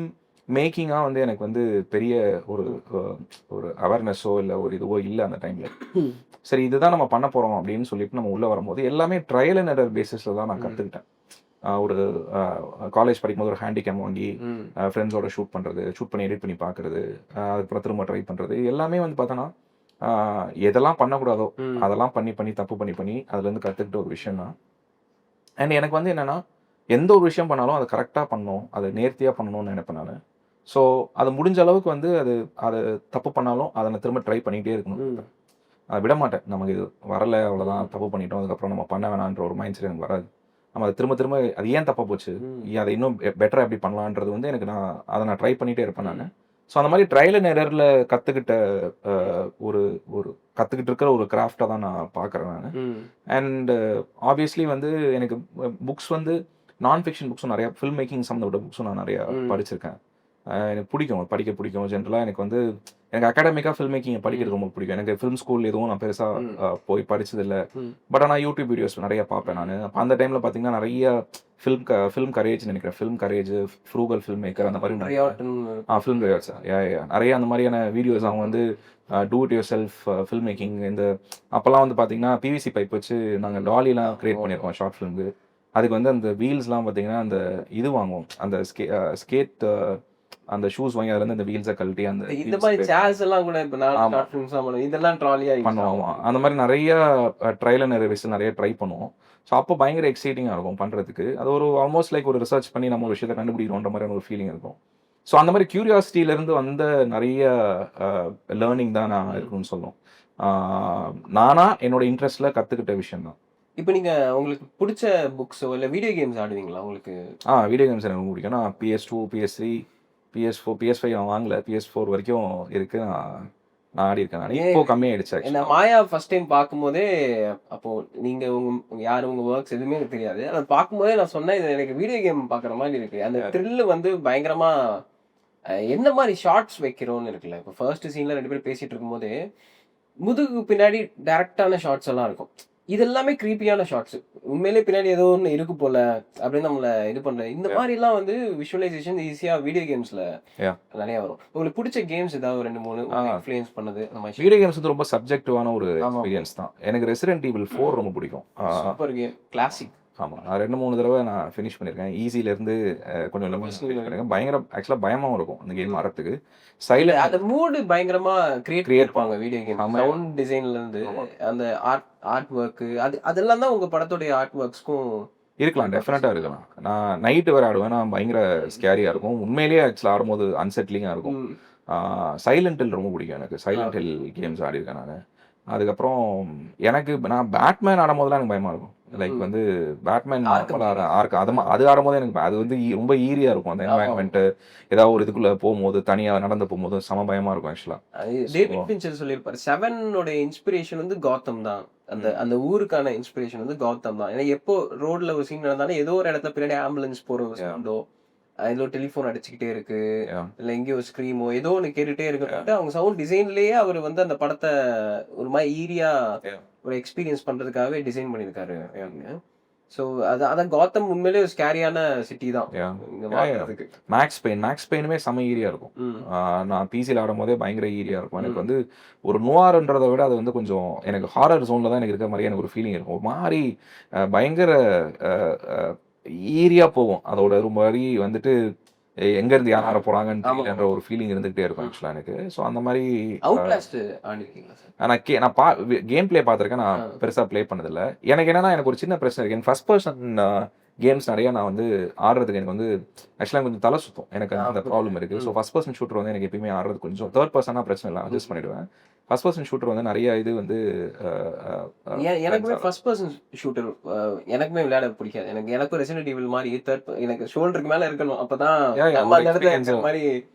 மேக்கிங்காக வந்து எனக்கு வந்து பெரிய ஒரு அவேர்னஸோ இல்லை ஒரு இதுவோ இல்லை அந்த டைமில். சரி, இதுதான் நம்ம பண்ண போகிறோம் அப்படின்னு சொல்லிட்டு நம்ம உள்ளே வரும்போது எல்லாமே ட்ரையல் அண்ட் எரர் பேசிஸில் தான் நான் கற்றுக்கிட்டேன். ஒரு காலேஜ் படிக்கும்போது ஒரு ஹேண்டிகேம் வாங்கி ஃப்ரெண்ட்ஸோட ஷூட் பண்ணி எடிட் பண்ணி பார்க்குறது, அதுக்கப்புறம் திரும்ப ட்ரை பண்ணுறது, எல்லாமே வந்து பார்த்தோன்னா எதெல்லாம் பண்ணக்கூடாதோ அதெல்லாம் பண்ணி தப்பு பண்ணி அதுலேருந்து கற்றுக்கிட்ட ஒரு விஷயம் தான். அண்ட் எனக்கு வந்து என்னென்னா, எந்த ஒரு விஷயம் பண்ணாலும் அதை கரெக்டாக பண்ணணும், அதை நேர்த்தியாக பண்ணணும்னு நினைப்பேன் நான். ஸோ அது முடிஞ்ச அளவுக்கு வந்து அது தப்பு பண்ணாலும் அதை நான் திரும்ப ட்ரை பண்ணிகிட்டே இருக்கணும். அதை விட மாட்டேன். நமக்கு இது வரலை, அவ்வளோதான், தப்பு பண்ணிட்டோம், அதுக்கப்புறம் நம்ம பண்ண வேணான்ற ஒரு மைண்ட் செட் எனக்கு வராது. நம்ம அதை திரும்ப அது ஏன் தப்பாக போச்சு, அதை இன்னும் பெட்டராக எப்படி பண்ணலான்றது வந்து எனக்கு அதை நான் ட்ரை பண்ணிகிட்டே இருப்பேன் நான். ஸோ அந்த மாதிரி ட்ரையல் அண்ட் எரரில் கற்றுக்கிட்ட கற்றுக்கிட்டு இருக்கிற ஒரு கிராஃப்டாக தான் நான் பார்க்குறேன் நான். அண்ட் ஆப்வியஸ்லி வந்து எனக்கு புக்ஸ் வந்து நான் ஃபிக்ஷன் புக்ஸும் நிறையா, ஃபில்ம் மேக்கிங் சம்மந்தப்பட்ட புக்ஸும் நான் நிறையா படிச்சிருக்கேன். எனக்கு பிடிக்கும், படிக்க பிடிக்கும். ஜென்ரலாக எனக்கு வந்து எனக்கு அகாடமிக்காக ஃபில்ம் மேக்கிங் படிக்கிறது ரொம்ப பிடிக்கும். எனக்கு ஃபிலிம் ஸ்கூல் எதுவும் நான் பெருசாக போய் படிச்சதில்ல. பட் ஆனால் யூடியூப் வீடியோஸ் நிறைய பார்ப்பேன் நான். அப்போ அந்த டைமில் பார்த்தீங்கன்னா நிறைய ஃபிலிம் கரேஜ் நினைக்கிறேன். Film courage, frugal film maker அந்த மாதிரி ஃபிலிம் கரேஜ் நிறைய அந்த மாதிரியான வீடியோஸ் அவங்க வந்து do it your self film making. இந்த அப்போல்லாம் வந்து பார்த்தீங்கன்னா பிவிசி பைப் வச்சு நாங்கள் டாலிலாம் கிரியேட் பண்ணியிருக்கோம் ஷார்ட் ஃபிலிமுக்கு. அதுக்கு வந்து அந்த வீல்ஸ்லாம் பார்த்தீங்கன்னா அந்த இது வாங்குவோம், அந்த ஸ்கேட் அந்த ஷூஸ் வாங்கி அதுல இருந்து அந்த வீல்ஸை கழட்டி அந்த இந்த மாதிரி சேர்ஸ் எல்லாம் கூட இப்ப நான் ஷார்ட் ஃபிலிம்ஸ் பண்ணுவோம், இதெல்லாம் ட்ராலியா பண்ணுவோம். அந்த மாதிரி நிறைய ட்ரையல் அண்ட் எரர்ஸ் நிறைய ட்ரை பண்ணுவோம். ஸோ அப்போ பயங்கர எக்ஸைட்டிங்காக இருக்கும் பண்ணுறதுக்கு. அது ஒரு ஆல்மோஸ்ட் லைக் ஒரு ரிசர்ச் பண்ணி நம்ம ஒரு விஷயத்தை கண்டுபிடிக்கிறோன்ற மாதிரியான ஒரு ஃபீலிங் இருக்கும். ஸோ அந்த மாதிரி கியூரியாசிட்டியிலேருந்து வந்த நிறைய லேர்னிங் தான் நான் இருக்குன்னு சொல்லுவோம். நானா என்னோட இன்ட்ரெஸ்ட்டில் கற்றுக்கிட்ட விஷயம் தான். இப்போ நீங்க உங்களுக்கு பிடிச்ச புக்ஸோ இல்லை வீடியோ கேம்ஸ் ஆடுவீங்களா உங்களுக்கு? வீடியோ கேம்ஸ் எனக்கு ரொம்ப பிடிக்கும். நான் PS2, PS3, PS4, PS5 நான் வாங்கல. PS4 வரைக்கும் இருக்கு. நான் ஆடி இருக்கேன். நான் இப்போ கம்மியாயிடுச்சு. என்ன மாயா ஃபர்ஸ்ட் டைம் பார்க்கும்போதே, அப்போ நீங்க உங்க யாரு உங்க ஒர்க்ஸ் எதுவுமே எனக்கு தெரியாது. அதை பார்க்கும்போதே நான் சொன்னேன், இது எனக்கு வீடியோ கேம் பார்க்குற மாதிரி இருக்கு. அந்த த்ரில் வந்து பயங்கரமா என்ன மாதிரி ஷார்ட்ஸ் வைக்கிறோன்னு இருக்குல்ல. இப்போ ஃபர்ஸ்ட் சீன்ல 2 பேரும் பேசிட்டு இருக்கும்போதே முதுகுக்கு பின்னாடி டைரக்டான ஷார்ட்ஸ் எல்லாம் இருக்கும். இது எல்லாமே கிரீப்பியான ஷார்ட்ஸ். உண்மையிலே பின்னாடி ஏதோ ஒன்று இருக்கு போல அப்படின்னு நம்மள இது பண்ற இந்த மாதிரி எல்லாம் வந்து விஷுவலைசேஷன் ஈஸியா வீடியோ கேம்ஸ்ல நிறைய வரும். உங்களுக்கு பிடிச்ச கேம்ஸ் ஏதாவது 2-3 இன்ஃப்ளூயன்ஸ் பண்ணது? வீடியோ கேம்ஸ் வந்து ரொம்ப சப்ஜெக்டிவான ஒரு எக்ஸ்பீரியன்ஸ் தான். எனக்கு ரெசிடென்ட் ஈவில் 4 ரொம்ப பிடிக்கும். Super game, classic. ஆமாம், நான் 2-3 தடவை நான் ஃபினிஷ் பண்ணியிருக்கேன். ஈஸியிலேருந்து கொஞ்சம் பண்ணியிருக்கேன். பயங்கர ஆக்சுவலாக பயமாகவும் இருக்கும் அந்த கேம் ஆடுறதுக்கு. சைலண்ட் அந்த மூடு பயங்கரமா கிரியேட் இருப்பாங்க வீடியோ கேம். சவுண்ட் டிசைன்ல இருந்து அந்த ஆர்ட் ஒர்க், அதெல்லாம் தான் உங்க படத்துடைய ஆர்ட் ஒர்க்ஸ்க்கும் இருக்கலாம். டெஃபினட்டாக இருக்கலாம். நான் நைட்டு வேறு ஆடுவேன். நான் பயங்கர ஸ்கேரியாக இருக்கும். உண்மையிலேயே ஆக்சுவலாக ஆடும்போது அன்செட்லிங்காக இருக்கும். சைலண்ட் ஹில் ரொம்ப பிடிக்கும் எனக்கு. சைலண்ட் ஹில் கேம்ஸ் ஆடிருக்கேன் நான். அதுக்கப்புறம் எனக்கு நான் பேட்மேன் ஆடும் போதெல்லாம் எனக்கு பயமாக இருக்கும். லைக் வந்து பேட்மேன் ஆர்க் அது ஆடும்போது எனக்கு அது வந்து ரொம்ப ஈரியாக இருக்கும். அந்த என்வாயன்மெண்ட்டு ஏதாவது ஒரு இதுக்குள்ளே போகும்போது தனியாக நடந்து போகும்போது செம பயமாக இருக்கும். ஆக்சுவலாக டேவிட் ஃபின்ச்சர் சொல்லியிருப்பாரு, 7 இன்ஸ்பிரேஷன் வந்து காத்தம் தான். அந்த ஊருக்கான இன்ஸ்பிரேஷன் வந்து காத்தம் தான். ஏன்னா எப்போ ரோட்ல ஒரு சீன் நடந்தாலும் ஏதோ ஒரு இடத்துல பின்னாடி ஆம்புலன்ஸ் போகிற ஒரு சவுண்டோ, ஏதோ டெலிஃபோன் அடிச்சுக்கிட்டே இருக்கு, இல்லை எங்கேயோ ஸ்க்ரீமோ ஏதோ ஒன்று கேட்டுகிட்டே இருக்கு. அவங்க சவுண்ட் டிசைன்லேயே அவர் வந்து அந்த படத்தை ஒரு மாதிரி ஈரியா ஒரு எக்ஸ்பீரியன்ஸ் பண்ணுறதுக்காகவே டிசைன் பண்ணியிருக்காரு. ஸோ அதான் காத்தம் உண்மையிலே ஒரு ஸ்கேரியான சிட்டி தான். மேக்ஸ் பெயினுமே செம ஈரியா இருக்கும். நான் பிசியில் ஆடும் போதே பயங்கர ஈரியா இருக்கும். எனக்கு வந்து ஒரு நோவார்ன்றதை விட அது வந்து கொஞ்சம் எனக்கு ஹாரர் ஜோனில் தான் எனக்கு இருக்கிற மாதிரி எனக்கு ஒரு ஃபீலிங் இருக்கும். ஒரு மாதிரி பயங்கர ஈரியா போகும். அதோட ஒரு மாதிரி வந்துட்டு எங்கேருந்து யார் ஆட போகிறாங்கன்ற ஒரு ஃபீலிங் இருந்துகிட்டே இருக்கும் ஆக்சுவலாக எனக்கு. ஸோ அந்த மாதிரி நான் கேம் பிளே பார்த்துருக்கேன். நான் பெருசாக ப்ளே பண்ணதில்லை. எனக்கு என்னன்னா எனக்கு ஒரு சின்ன பிரச்சனை இருக்குது. எனக்கு ஃபர்ஸ்ட் பர்சன் கேம்ஸ் நிறையா நான் வந்து ஆடுறதுக்கு எனக்கு வந்து ஆக்சுவலாக கொஞ்சம் தலை சுத்தம். எனக்கு அந்த ப்ராப்ளம் இருக்குது. ஸோ ஃபர்ஸ்ட் பர்சன் ஷூட்டர் வந்து எனக்கு எப்பயுமே ஆடுறது கொஞ்சம் தேர்ட் பர்சனாக பிரச்சனை இல்லை, அட்ஜஸ்ட் பண்ணிவிடுவேன். ஃபர்ஸ்ட் பர்சன் ஷூட்டர் வந்து நிறைய இது வந்து எனக்குமே ஃபர்ஸ்ட் பர்சன் ஷூட்டர் எனக்குமே விளையாட பிடிக்காது. எனக்கும் ரெசிடென்ட் ஈவில் மாதிரி எனக்கு ஷோல்டருக்கு மேலே இருக்கணும், அப்போதான் மாதிரி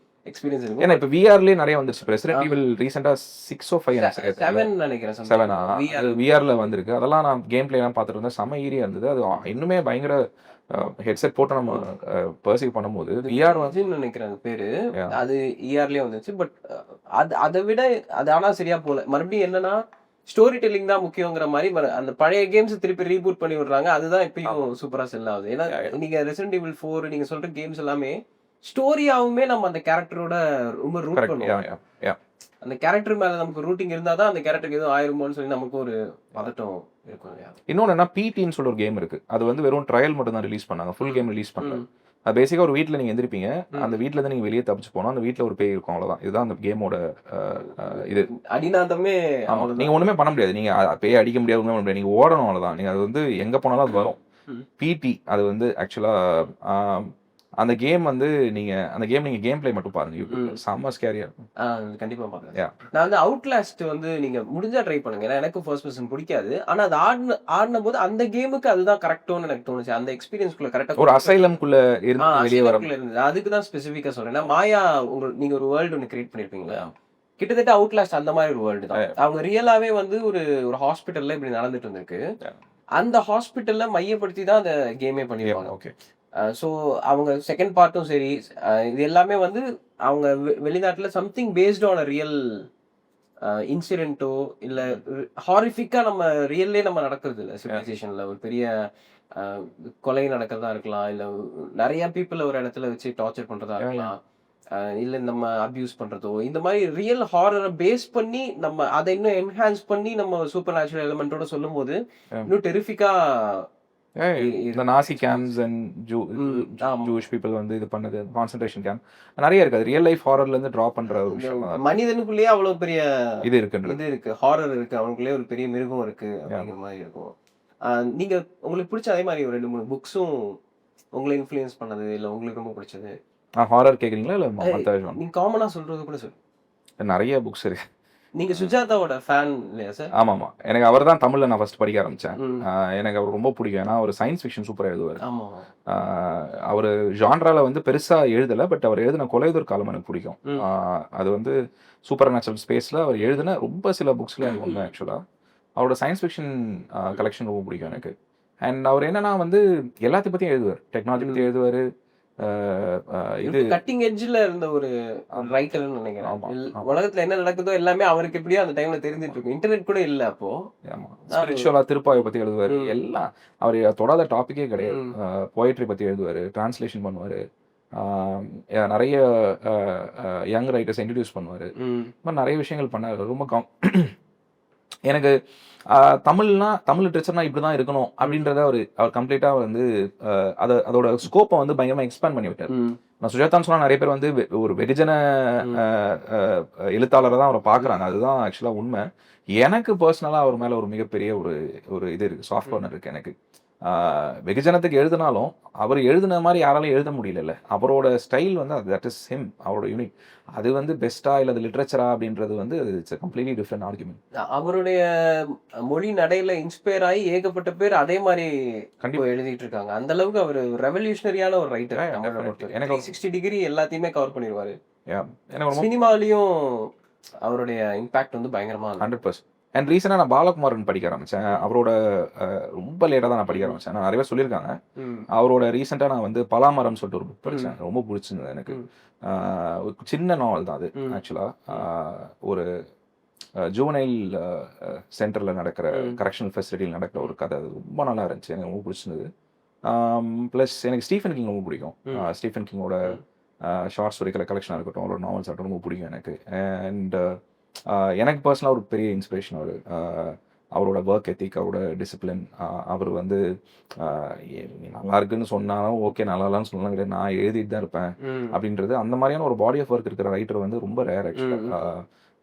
எக்ஸ்பீரியன்ஸ் இருக்கும். ஏன்னா இப்போ விஆர்லேயே நிறைய வந்துருச்சு. ரெசிடென்ட் ஈவில் ரீசெண்டாக 6 or 5 நினைக்கிறேன் 7 விஆரில் வந்திருக்கு. அதெல்லாம் நான் கேம் பிளேலாம் பார்த்துட்டு இருந்தேன். செம்ம ஈரியா இருந்தது. அது இன்னுமே பயங்கர ஹெட்செட் போட்டு நம்ம பர்சீவ் பண்ணும்போது விஆர் வந்து நினைக்கிறேன் அது பேரு. அது இஆர்லயே வந்துச்சு. பட் அதை விட அது ஆனா சரியா போல. மறுபடியும் என்னன்னா ஸ்டோரி டெல்லிங் தான் முக்கியங்கிற மாதிரி அந்த பழைய கேம்ஸ் திருப்பி ரீபூட் பண்ணி விடுறாங்க. அதுதான் இப்பயும் சூப்பரா செல் ஆகுது. ஏன்னா நீங்க ரெசிடென்ட் ஈவில் 4 நீங்க சொல்ற கேம்ஸ் எல்லாமே ஸ்டோரியாவுமே நம்ம அந்த கேரக்டரோட ரொம்ப ரூட் பண்ணுவோம். அந்த கேரக்டர் மேல நமக்கு ரூட்டிங் இருந்தாதான் அந்த கேரக்டருக்கு எதுவும் ஆயிருமோன்னு சொல்லி நமக்கு ஒரு பதட்டம் இருக்கும். இன்னொன்னு என்ன, பிடின்னு சொல்லி ஒரு கேம் இருக்கு. அது வந்து வெறும் ட்ரையல் மட்டும் தான் ரிலீஸ் பண்ணாங்க, ஃபுல் கேம் ரிலீஸ் பண்ணல. அது பேசிக்கா ஒரு வீட்டில் நீங்கள் எந்திருப்பீங்க. அந்த வீட்டில் இருந்து நீங்கள் வெளியே தப்பிச்சு போனால் அந்த வீட்டில் ஒரு பேய் இருக்கும், அவ்வளோதான். இதுதான் அந்த கேமோட இது. அடிநாதமே நீங்கள் ஒன்றுமே பண்ண முடியாது. நீங்கள் பேய் அடிக்க முடியாது, ஒன்றுமே பண்ண முடியாது. நீங்கள் ஓடணும், அவ்வளோதான். நீங்கள் அது வந்து எங்கே போனாலும் அது வரும். பிடி அது வந்து ஆக்சுவலாக அந்த கேம் வந்து அந்த கேம் நீங்க கேம் பிளே மட்டும் பாருங்க, செம்ம ஸ்கேரியா இருக்கும். கண்டிப்பா பாருங்க. நான் வந்து அவுட்லாஸ்ட் வந்து நீங்க முடிஞ்சா ட்ரை பண்ணுங்க. ஏன்னா எனக்கு ஃபர்ஸ்ட் பர்சன் பிடிக்காது. ஆனா அது ஆடின போது அந்த கேமுக்கு அதுதான் கரெக்டோன்னு எனக்கு தோணுச்சு. அந்த எக்ஸ்பீரியன்ஸ்க்குள்ள கரெக்டா ஒரு அசைலம்குள்ள இருந்து வெளியே வர அதுக்கு தான் ஸ்பெசிஃபிக்கா சொல்றேன். மாயா நீங்க ஒரு வேர்ல்டு ஒன்று கிரியேட் பண்ணிருப்பீங்களா, கிட்டத்தட்ட அவுட்லாஸ்ட் அந்த மாதிரி ஒரு வேர்ல்டு தான். அவங்க ரியலாவே வந்து ஒரு ஹாஸ்பிட்டல்ல இப்படி நடந்துட்டு இருந்திருக்கு. அந்த ஹாஸ்பிட்டல்ல மையப்படுத்தி தான் அந்த கேமே பண்ணிருப்பாங்க. ஓகே, ஸோ அவங்க செகண்ட் பார்ட்டும் சரி, இது எல்லாமே வந்து அவங்க வெளிநாட்டுல something based on a real இன்சிடென்ட்டோ இல்ல ஹாரிஃபிக்கா நம்ம ரியல்லே நம்ம நடக்கிறது இல்ல. சிவிலைசேஷன்ல ஒரு பெரிய அ கொலை நடக்கிறதா இருக்கலாம். இல்ல நெறைய பீப்பிள ஒரு இடத்துல வச்சு டார்ச்சர் பண்றதா Yeah, yeah. இருக்கலாம். இல்ல நம்ம அப்யூஸ் பண்றதோ, இந்த மாரி ரியல் ஹாரர பேஸ் பண்ணி நம்ம அத இன்னும் என்ஹான்ஸ் பண்ணி நம்ம சூப்பர் நேச்சுரல் எலிமெண்டோட சொல்லும்போது, Yeah. இன்னும் டெரிஃபிக்கா Yeah, இந்த இருக்கும். நாசி கேம்ப்ஸ் அண்ட் ஆமா. ஜூயிஷ் பீப்புள் வந்து இது பண்ணது, கான்சன்ட்ரேஷன் கேம்ப் நெறைய இருக்கு. அது ரியல் லைஃப் ஹாரர்ல இருந்து ட்ரா பண்ற ஒரு இந்த விஷயம் தான் மனிதனுக்குள்ளேயே அவ்வளவு பெரிய இது இருக்குன்றது. இது இருக்கு. ஹாரர் இருக்கு. அவனுக்குள்ளேயே ஒரு பெரிய மிருகம் இருக்கு அப்படிங்கிற மாரி இருக்கும். அ நீங்க உங்களுக்கு பிடிச்ச அதே மாரி ஒரு 2, 3 புக்ஸும் உங்கள இன்ஃப்ளூயன்ஸ் பண்ணது, இல்ல உங்களுக்கு ரொம்ப பிடிச்சது? ஹாரர் கேக்குறீங்களா இல்ல ஏய், மத்த ஜான்? நீங்க காமனா சொல்றது கூட சொல்லுங்க. நெறைய புக்ஸ் இருக்கு. நீங்க சுஜாதாவோட ஃபேன் இல்லையா சார்? ஆமாமா. எனக்கு அவர் தான் தமிழ்ல நான் ஃபர்ஸ்ட் படிக்க ஆரம்பிச்சேன். ம். எனக்கு அவர் ரொம்ப பிடிக்கும். ஏன்னா அவர் சயன்ஸ் ஃபிக்ஷன் சூப்பரா எழுதுவாரு. ஆமா. அவரு ஜான்ரால வந்து பெருசா எழுதல. பட் அவர் எழுதின கொலையுதிர் காலம் எனக்கு பிடிக்கும். ம். அது வந்து சூப்பர் நேச்சுரல் ஸ்பேஸ்ல அவர் எழுதின ரொம்ப சில புக்ஸ்ல எனக்கு ஒண்ணு ஆக்சுவலா. அவரோட சயன்ஸ் ஃபிக்ஷன் கலெக்ஷன் ரொம்ப பிடிக்கும் எனக்கு. அண்ட் அவர் என்னன்னா வந்து எல்லாத்தையும் பத்தியும் எழுதுவார். டெக்னாலஜி பத்தி எழுதுவாரு. இது கட்டிங் எட்ஜ்ல இருந்த ஒரு ரைட்டர்னு நினைக்கிறேன். ஆமா, ஆமா. உலகத்துல என்ன நடக்குதோ எல்லாமே அவருக்கு எப்படியோ அந்த டைம்ல தெரிஞ்சிட்டு இருக்கும். இன்டர்நெட் கூட இல்ல அப்போ. ஆமா. ஸ்பிரிச்சுவலா திருப்பாவை பத்தி எழுதுவாரு. ம். எல்லாம் அவர் தொடாத டாபிக்கே கிடையாது. ம். போயட்ரி பத்தி எழுதுவாரு. டிரான்ஸ்லேஷன் பண்ணுவாரு. நிறைய யங் ரைட்டர்ஸ் இன்ட்ரடியூஸ் பண்ணுவாரு. ம். இந்த மாதிரி நிறைய விஷயங்கள் பண்ணாரு. ரொம்ப எனக்கு தமிழ் லிட்ரேச்சர்னா இப்படி தான் இருக்கணும் அப்படின்றத அவர் கம்ப்ளீட்டா வந்து அதோட ஸ்கோப்பை வந்து பயங்கரமா எக்ஸ்பேண்ட் பண்ணி விட்டார். ம். நான் சுஜாதான்னு சொன்னா நிறைய பேர் வந்து ஒரு வெகுஜன எழுத்தாளரை தான் அவரை பார்க்குறாங்க. அதுதான் ஆக்சுவலாக உண்மை. எனக்கு பர்சனலாக அவர் மேலே ஒரு மிகப்பெரிய ஒரு இது இருக்குது, சாஃப்ட் கார்னர் இருக்குது எனக்கு. வெகுஜனத்துக்கு எழுதினாலும் அவர் எழுதின மாதிரி யாராலும் எழுத முடியல. அவரோட ஸ்டைல் வந்து அது தட் இஸ் ஹிம், அவரோட யூனிக். அது வந்து பெஸ்டா இல்லை அது லிட்ரேச்சரா அப்படின்றது வந்து இட்ஸ் கம்ப்ளீட்லி டிஃப்ரெண்ட் ஆர்குமெண்ட். அவருடைய மொழி நடையில இன்ஸ்பயர் ஆகி ஏகப்பட்ட பேர் அதே மாதிரி கண்டிப்பா எழுதிட்டு இருக்காங்க. அந்த அளவுக்கு அவர் ரெவல்யூஷனரியான ஒரு ரைட்டர். எனக்கு 360 டிகிரி எல்லாத்தையுமே கவர் பண்ணிடுவாரு. எனக்கு ரொம்ப சினிமாலையும் அவருடைய இம்பாக்ட் வந்து பயங்கரமா 100%. அண்ட் ரீசெண்டாக நான் பாலகுமாரன் படிக்க ஆரம்பித்தேன். அவரோட ரொம்ப லேட்டாக தான் நான் படிக்க ஆரம்பித்தேன். நான் நிறைய பேர் சொல்லியிருக்காங்க. அவரோட ரீசெண்டாக நான் வந்து பலாமரம்னு சொல்லிட்டு ஒரு புக் படித்தேன். ரொம்ப பிடிச்சிருந்தது எனக்கு. ஒரு சின்ன நாவல் தான் அது ஆக்சுவலாக. ஒரு ஜூவனைல் சென்டரில் நடக்கிற கரெக்ஷனல் ஃபெசிலிட்டியில் நடக்கிற ஒரு கதை. அது ரொம்ப நல்லா இருந்துச்சு. எனக்கு ரொம்ப பிடிச்சிருந்தது. ப்ளஸ் எனக்கு ஸ்டீஃபன் கிங் ரொம்ப பிடிக்கும். ஸ்டீஃபன் கிங்கோட ஷார்ட் ஸ்டோரி கலெக்ஷனாக இருக்கட்டும், அவரோட நாவல்ஸ் ஆகட்டும் ரொம்ப பிடிக்கும் எனக்கு. அண்ட் எனக்கு பர்சனலாக ஒரு பெரிய இன்ஸ்பிரேஷன் அவர். அவரோட ஒர்க் எத்திக், அவரோட டிசிப்ளின். அவர் வந்து நல்லா இருக்குன்னு சொன்னாலும் ஓகே, நல்லா இல்லைன்னு சொல்லலாம் கிடையாது, நான் எழுதிட்டு தான் இருப்பேன் அப்படின்றது. அந்த மாதிரியான ஒரு பாடி ஆஃப் ஒர்க் இருக்கிற ரைட்டர் வந்து ரொம்ப ரேர் ஆக்சுவலாக.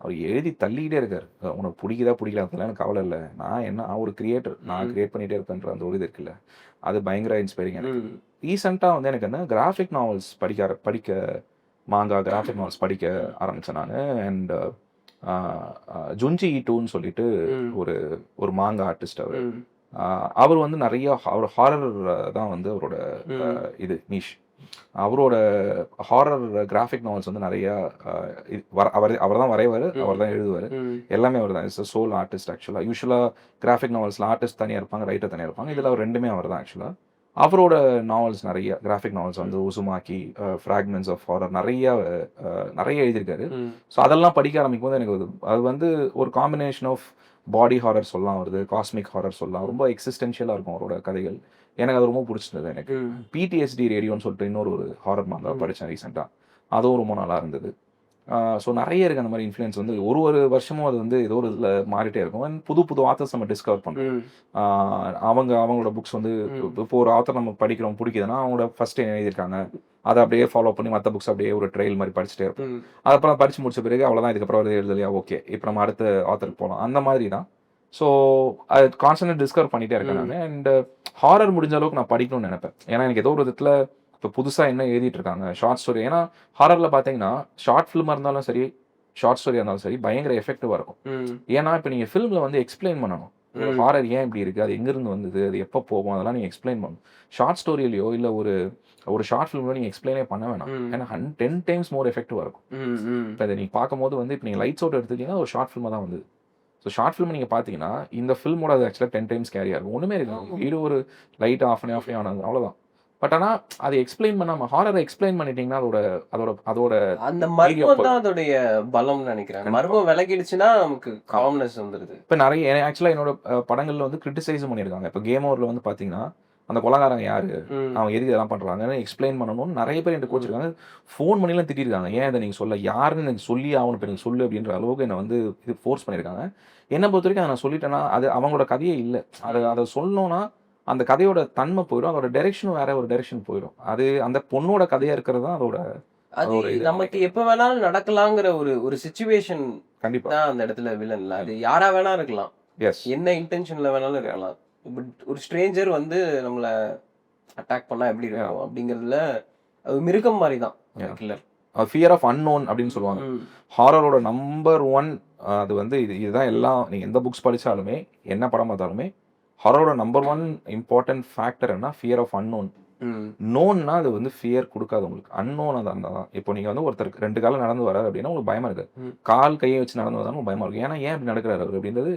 அவர் எழுதி தள்ளிக்கிட்டே இருக்கார். உனக்கு பிடிக்குதா பிடிக்கலாத்துல எனக்கு கவலை இல்லை, நான் ஒரு கிரியேட்டர், நான் கிரியேட் பண்ணிகிட்டே இருப்பேன்ற அந்த ஒரு இது இருக்குல்ல, அது பயங்கர இன்ஸ்பைரிங் எனக்கு. ரீசெண்டாக வந்து எனக்கு என்ன கிராஃபிக் நாவல்ஸ் படிக்க மாங்கா கிராஃபிக் நாவல்ஸ் படிக்க ஆரம்பித்தேன் நான். அண்ட் ஜுன்ஜி ஈட்டோன்னு சொல்லிட்டு ஒரு மாங்கா ஆர்டிஸ்ட் அவர் வந்து நிறைய அவர் ஹாரர் தான் வந்து அவரோட இது நீஷ். அவரோட ஹாரர் கிராஃபிக் நாவல்ஸ் வந்து நிறைய அவர் தான் வரைவார், அவர் தான் எழுதுவார், எல்லாமே அவர் தான். இட்ஸ் சோல் ஆர்டிஸ்ட் ஆக்சுவலாக. யூஸ்வலாக கிராஃபிக் நாவல்ஸில் ஆர்டிஸ்ட் தனியாக இருப்பாங்க, ரைட்டர் தனியாக இருப்பாங்க. இதில் அவர் ரெண்டுமே அவர் தான் ஆக்சுவலாக. அவரோட நாவல்ஸ் நிறைய கிராஃபிக் நாவல்ஸ் வந்து உசுமாக்கி, ஃப்ராக்மெண்ட்ஸ் ஆஃப் ஹாரர் நிறைய எழுதியிருக்காரு. ஸோ அதெல்லாம் படிக்க ஆரம்பிக்கும் போது எனக்கு அது வந்து ஒரு காம்பினேஷன் ஆஃப் பாடி ஹாரர் சொல்லலாம், வருது காஸ்மிக் ஹாரர் சொல்லலாம். ரொம்ப எக்ஸிஸ்டென்ஷியலாக இருக்கும் அவரோட கதைகள். எனக்கு அது ரொம்ப பிடிச்சிருந்தது. எனக்கு பிடிஎஸ்டி ரேடியோன்னு சொல்லிட்டு இன்னொரு ஹாரர் மாங்கா படித்தேன் ரீசெண்டாக. அதுவும் ரொம்ப நல்லா இருந்தது. ஸோ நிறைய இருக்குது அந்த மாதிரி இன்ஃப்ளூயன்ஸ் வந்து ஒரு வருஷமும் அது வந்து ஏதோ ஒரு இதில் மாறிட்டே இருக்கும். அண்ட் புது ஆத்தர்ஸ் நம்ம டிஸ்கவர் பண்ணுறோம். அவங்களோட புக்ஸ் வந்து இப்போ ஒரு ஆத்தர் நம்ம படிக்கிறோம் பிடிக்குதுன்னா அவங்களோட ஃபர்ஸ்ட் எழுதியிருக்காங்க, அதை அப்படியே ஃபாலோ பண்ணி மற்ற புக்ஸ் அப்படியே ஒரு ட்ரெயில் மாதிரி படிச்சுட்டே இருப்போம். அதுக்கப்புறம் படித்து முடிச்ச பிறகு அவ்வளோதான், இதுக்கப்புறம் எழுதலையா ஓகே இப்போ நம்ம அடுத்த ஆத்தருக்கு போகலாம், அந்த மாதிரி தான். ஸோ அது கான்ஸ்டன்ட் டிஸ்கவர் பண்ணிகிட்டே இருக்கேன் நான். அண்ட் ஹாரர் முடிஞ்ச அளவுக்கு நான் படிக்கணும்னு நினைப்பேன். ஏன்னா எனக்கு ஏதோ ஒரு விதத்தில் இப்போ புதுசாக என்ன எழுதிட்டு இருக்காங்க ஷார்ட் ஸ்டோரி. ஏன்னா ஹாரரில் பார்த்தீங்கன்னா ஷார்ட் ஃபிலிமாக இருந்தாலும் சரி, ஷார்ட் ஸ்டோரியாக இருந்தாலும் சரி, பயங்கர எஃபெக்டிவாக இருக்கும். ஏன்னா இப்போ நீங்கள் ஃபிலிமில் வந்து எக்ஸ்பிளைன் பண்ணணும், ஹாரர் ஏன் இப்படி இருக்குது, அது எங்கேருந்து வந்தது, அது எப்போ போகும், அதெல்லாம் நீங்கள் எக்ஸ்பிளைன் பண்ணணும். ஷார்ட் ஸ்டோரியிலையோ இல்லை ஒரு ஷார்ட் ஃபிலிம்ல நீங்கள் எக்ஸ்பிளைனே பண்ண வேணாம். ஏன்னா 10 டைம்ஸ் மோர் எஃபெக்டிவாக இருக்கும். இப்போ இதை நீங்கள் பார்க்கும்போது வந்து இப்போ நீங்கள் லைட்ஸ் அவுட் எடுத்துக்கிட்டீங்கன்னா ஒரு ஷார்ட் ஃபிலிமாக தான் வந்தது. ஸோ ஷார்ட் ஃபிலிம் நீங்கள் பார்த்தீங்கன்னா இந்த ஃபிலிமோட அது ஆக்சுவலாக 10 டைம்ஸ் கேரியாக இருக்கும். ஒன்றுமே இருக்கு, வீடு ஒரு லைட் ஆஃப் பண்ணி ஆனது அவ்வளோதான். பட் ஆனா அதை எக்ஸ்பிளைன் பண்ணாம ஹாரரை எக்ஸ்பிளைன் பண்ணிட்டீங்கன்னா அதோட அதோட அதோட அந்த வீடியோ மர்மம் தான் அதோடைய பலம்னு நினைக்கிறேன். மர்மம் விலகிடுச்சுன்னா நமக்கு காம்னஸ் வந்துருது. இப்போ நிறைய ஆக்சுவலாக என்னோட படங்கள்ல வந்து கிரிட்டிசைஸும் பண்ணியிருக்காங்க. இப்போ கேம் ஓவரில் வந்து பார்த்தீங்கன்னா அந்த கொலைகாரங்க யாரு, ம். அவங்க எதுக்கு இதெல்லாம் பண்றாங்கன்னு எக்ஸ்பிளைன் பண்ணணும்னு நிறைய பேர் என்கிட்ட கோச்சிருக்காங்க. ஃபோன் பண்ணிலாம் திட்டிருக்காங்க. ஏன் இதை நீங்க சொல்ல, யாருன்னு எனக்கு சொல்லி ஆகணும், இப்போ எனக்கு சொல்லு அப்படின்ற அளவுக்கு என்னை வந்து இது ஃபோர்ஸ் பண்ணியிருக்காங்க. என்னை பொறுத்த வரைக்கும் அதை நான் சொல்லிட்டேன்னா அது அவங்களோட கதையே இல்லை. அதை சொல்லணும்னா அந்த கதையோட தன்மை போயிடும், அதோட டைரெக்ஷனும் வேற ஒரு டைரெக்ஷன் போயிடும். அது அந்த பொண்ணோட கதையா இருக்கிறது தான் அதோட அது அதோட இது. நமக்கு எப்ப வேணாலும் நடக்கலாங்கிற ஒரு ஒரு சிச்சுவேஷன் கண்டிப்பா. தான் அந்த இடத்துல வில்லன் இல்ல. அது யாரா வேணா இருக்கலாம். எஸ். என்ன இன்டென்ஷன்ல வேணாலும் இருக்கலாம். பட் ஒரு ஸ்ட்ரேஞ்சர் வந்து நம்மள அட்டாக் பண்ணா எப்படி இருக்கும் அப்படிங்கிறதுல அது மிருகம் மாதிரி தான் கில்லர். ஃபியர் ஆஃப் அன்னோன் அப்படின்னு சொல்லுவாங்க. ஹாரரோட நம்பர் 1 அது வந்து இதுதான். எல்லாம் நீங்க எந்த புக்ஸ் படிச்சாலுமே என்ன படம் பார்த்தாலுமே ஹாரரோட நம்பர் 1 இம்பார்ட்டன்ட் ஃபேக்டர் என்ன, ஃபியர் ஆஃப் அன்னோன். நோன்னா அது வந்து ஃபியர் கொடுக்காது உங்களுக்கு, அன்னோன் அது அந்த தான். இப்போ நீங்க வந்து ஒருத்தருக்கு 2 காலம் நடந்து வராரு அப்படின்னா உங்களுக்கு பயமா இருக்கு. கால் கையை வச்சு நடந்து வந்தாலும் உங்களுக்கு பயமா இருக்கு. ஏன்னா ஏன் இப்படி நடக்கிறாரு அவர் அப்படின்றது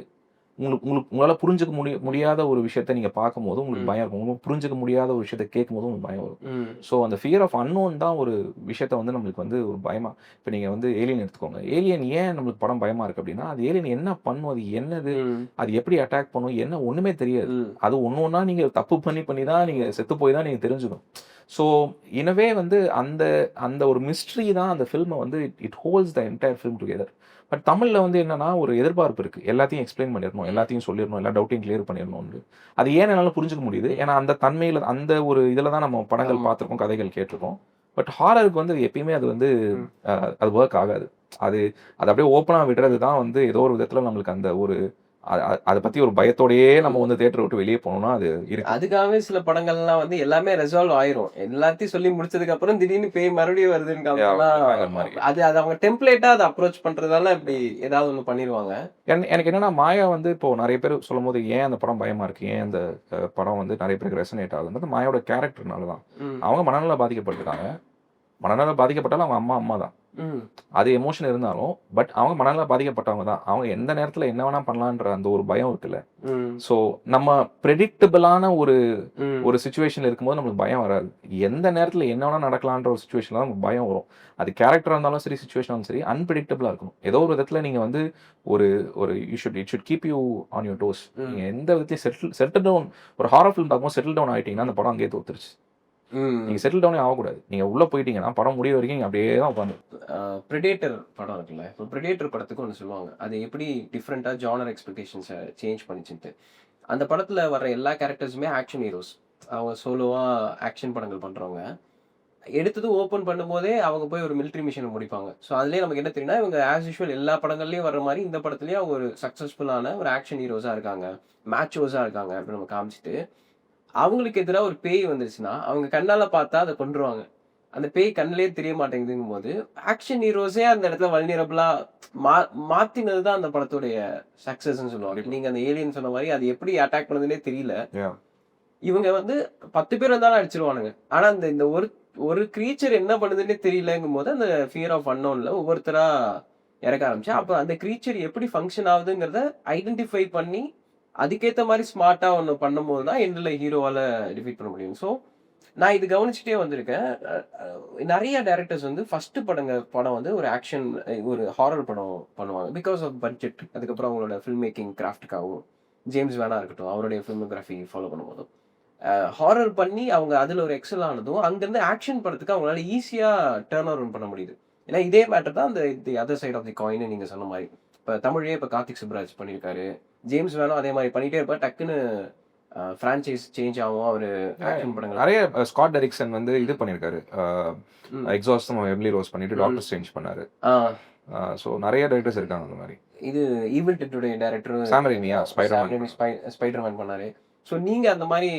உங்களால புரிஞ்சுக்க முடியாத ஒரு விஷயத்த நீங்க பார்க்கும்போது உங்களுக்கு பயம் இருக்கும். உங்களுக்கு புரிஞ்சுக்க முடியாத ஒரு விஷயத்த கேட்கும்போது உங்களுக்கு பயம் வரும். ஸோ அந்த ஃபியர் ஆஃப் அன்னோன் தான் ஒரு விஷயத்த வந்து நம்மளுக்கு வந்து ஒரு பயமா. இப்போ நீங்க வந்து ஏலியன் எடுத்துக்கோங்க. ஏலியன் ஏன் நம்மளுக்கு படம் பயமா இருக்கு அப்படின்னா அது ஏலியன் என்ன பண்ணும், அது என்னது, அது எப்படி அட்டாக் பண்ணும், என்ன ஒண்ணுமே தெரியாது. அது ஒன்னொன்னா நீங்க தப்பு பண்ணி தான் நீங்க செத்து போய் தான் நீங்க தெரிஞ்சுக்கணும். ஸோ இனவே வந்து அந்த அந்த ஒரு மிஸ்ட்ரி தான் அந்த ஃபில்மை வந்து it holes the entire film together. But தமிழ்ல வந்து என்னன்னா ஒரு எதிர்பார்ப்பு இருக்கு. எல்லாத்தையும் எக்ஸ்பிளைன் பண்ணிடணும், எல்லாத்தையும் சொல்லிடணும், எல்லா டவுட்டையும் கிளியர் பண்ணிடணும்னு. அது ஏன் என்னால புரிஞ்சுக்க முடியுது. ஏன்னா அந்த தன்மையில அந்த ஒரு இதுல தான் நம்ம படங்கள் பார்த்துருக்கோம், கதைகள் கேட்டிருக்கோம். பட் ஹாரருக்கு வந்து எப்பயுமே அது வந்து அது ஒர்க் ஆகாது. அது அது அப்படியே ஓப்பனா விடுறது தான் வந்து ஏதோ ஒரு விதத்துல நம்மளுக்கு அந்த ஒரு அதை பத்தி ஒரு பயத்தோடயே நம்ம வந்து தியேட்டரை விட்டு வெளியே போனோம்னா அது இருக்கு. அதுக்காகவே சில படங்கள்லாம் வந்து எல்லாமே ரெசால்வ் ஆயிரும். எல்லாத்தையும் சொல்லி முடிச்சதுக்கு அப்புறம் திடீர்னு பேய் மறுபடியும் வருதுன்னு அது அது அவங்க டெம்ப்ளேட்டா அதை அப்ரோச் பண்றதால இப்படி ஏதாவது ஒண்ணு பண்ணிடுவாங்க. எனக்கு என்னன்னா மாயா வந்து இப்போ நிறைய பேர் சொல்லும் போது ஏன் அந்த படம் பயமா இருக்கு, ஏன் அந்த படம் வந்து நிறைய பேருக்கு ரெசனேட் ஆகுதுன்றது மாயாவோட கேரக்டர்னால தான். அவங்க மனநல பாதிக்கப்பட்டிருக்காங்க. மனநல பாதிக்கப்பட்டாலும் அவங்க அம்மா தான். அது எமோஷன் இருந்தாலும் பட் அவங்க மனநல பாதிக்கப்பட்டவங்க தான். அவங்க எந்த நேரத்துல என்ன வேணா பண்ணலான்ற அந்த ஒரு பயம் இருக்குல்ல. ஸோ நம்ம ப்ரெடிக்டபிளான ஒரு ஒரு சுச்சுவேஷன்ல இருக்கும்போது நம்மளுக்கு பயம் வராது. எந்த நேரத்துல என்ன வேணா நடக்கலான்ற ஒரு சுச்சுவேஷன்ல தான் நமக்கு பயம் வரும். அது கேரக்டரா இருந்தாலும் சரி, சுச்சுவேஷனாலும் சரி, அன்பிரிடிக்டபிளா இருக்கணும். ஏதோ ஒரு விதத்துல நீங்க வந்து ஒரு ஒரு it should keep you on your dose. நீங்க எந்த விதத்தையும் செட்டில் டவுன், ஒரு ஹாரர் ஃபிலிம் பார்க்கும்போது செட்டில் டவுன் ஆயிட்டீங்கன்னா அந்த படம் அங்கேயே தோத்துருச்சு. நீங்க செட்டில் டவுனே ஆகக்கூடாது. நீங்க உள்ள போயிட்டீங்கன்னா படம் முடிய வரைக்கும் அப்படியே தான் உட்காந்து. பிரெடேட்டர் படம் இருக்குல்ல, இப்போ பிரெடேட்டர் படத்துக்கு ஒன்று சொல்லுவாங்க. அது எப்படி டிஃப்ரெண்டா ஜானர் எக்ஸ்பெக்டேஷன்ஸை சேஞ்ச் பண்ணிச்சுட்டு. அந்த படத்துல வர்ற எல்லா கேரக்டர்ஸுமே ஆக்ஷன் ஹீரோஸ். அவங்க சோலோவா ஆக்ஷன் படங்கள் பண்றவங்க. எடுத்தது ஓப்பன் பண்ணும்போதே அவங்க போய் ஒரு மிலிட்ரி மிஷனை முடிப்பாங்க. ஸோ அதுலேயே நமக்கு என்ன தெரியும்னா இவங்க ஆஸ் யூஷுவல் எல்லா படங்கள்லையும் வர்ற மாதிரி இந்த படத்துலேயும் அவங்க ஒரு சக்ஸஸ்ஃபுல்லான ஒரு ஆக்ஷன் ஹீரோஸாக இருக்காங்க, மேட்சோஸாக இருக்காங்க அப்படின்னு நம்ம காமிச்சிட்டு அவங்களுக்கு எதிராக ஒரு பேய் வந்துருச்சுன்னா அவங்க கண்ணால பார்த்தா அதை கொன்றுவாங்க. அந்த பேய் கண்ணிலே தெரிய மாட்டேங்குதுங்கும் போது ஆக்ஷன் ஹீரோஸே அந்த இடத்துல வல்னரபிளா மாத்தினது தான் அந்த படத்துடைய சக்சஸ்ன்னு சொல்லுவாங்க. நீங்க அந்த ஏலியன் சொன்ன மாதிரி அது எப்படி அட்டாக் பண்ணதுன்னே தெரியல. இவங்க வந்து 10 பேர் வந்தாலும் அடிச்சிருவானுங்க. ஆனா அந்த இந்த ஒரு ஒரு கிரீச்சர் என்ன பண்ணுதுன்னே தெரியலங்கும் போது அந்த ஃபியர் ஆஃப் அன்னோன்ல ஒவ்வொருத்தரா இறக்க ஆரம்பிச்சு அப்ப அந்த கிரீச்சர் எப்படி ஃபங்க்ஷன் ஆகுதுங்கிறத ஐடென்டிஃபை பண்ணி அதுக்கேற்ற மாதிரி ஸ்மார்ட்டா ஒன்று பண்ணும்போது தான் எண்டில் ஹீரோவால டிஃபீட் பண்ண முடியும். ஸோ நான் இது கவனிச்சுட்டே வந்திருக்கேன். நிறைய டைரக்டர்ஸ் வந்து ஃபர்ஸ்ட் படம் வந்து ஒரு ஆக்ஷன் ஒரு ஹாரர் படம் பண்ணுவாங்க பிகாஸ் ஆஃப் பட்ஜெட். அதுக்கப்புறம் அவங்களோட ஃபில்ம் மேக்கிங் கிராஃப்டுக்காகவும் ஜேம்ஸ் வேனா இருக்கட்டும் அவருடைய ஃபில்மோகிராஃபி ஃபாலோ பண்ணும்போதும் ஹாரர் பண்ணி அவங்க அதில் ஒரு எக்ஸல் ஆனதும் அங்கேருந்து ஆக்ஷன் படத்துக்கு அவங்களால ஈஸியாக டேர்ன் ஓவர் பண்ண முடியுது. ஏன்னா இதே மேட்டர் தான் அந்த the other side of the coin நீங்கள் சொன்ன மாதிரி. இப்போ தமிழே இப்போ கார்த்திக் சுப்ராஜ் பண்ணியிருக்காரு, ஜேம்ஸ் வேணும் அதே மாதிரி பண்ணிட்டே இருப்பார். டக்குன்னு ஃப்ரான்ச்சைஸ் சேஞ்ச் ஆகும். அவர் ஆக்ஷன் படங்கள் நிறைய ஸ்காட் டெரிக்சன் வந்து இது பண்ணியிருக்காரு. எக்ஸாஸ்டும் எமிலி ரோஸ் பண்ணிட்டு டாக்டர் ஸ்ட்ரேஞ்ச் பண்ணாரு. ஸோ நிறைய டைரக்டர்ஸ் இருக்காங்க அந்த மாதிரி. இது ஈவில் டெட்டுடைய டைரக்டர் சாம் ரெய்மியா ஸ்பைடர்மேன் பண்ணாரு. ஸோ நீங்கள் அந்த மாதிரி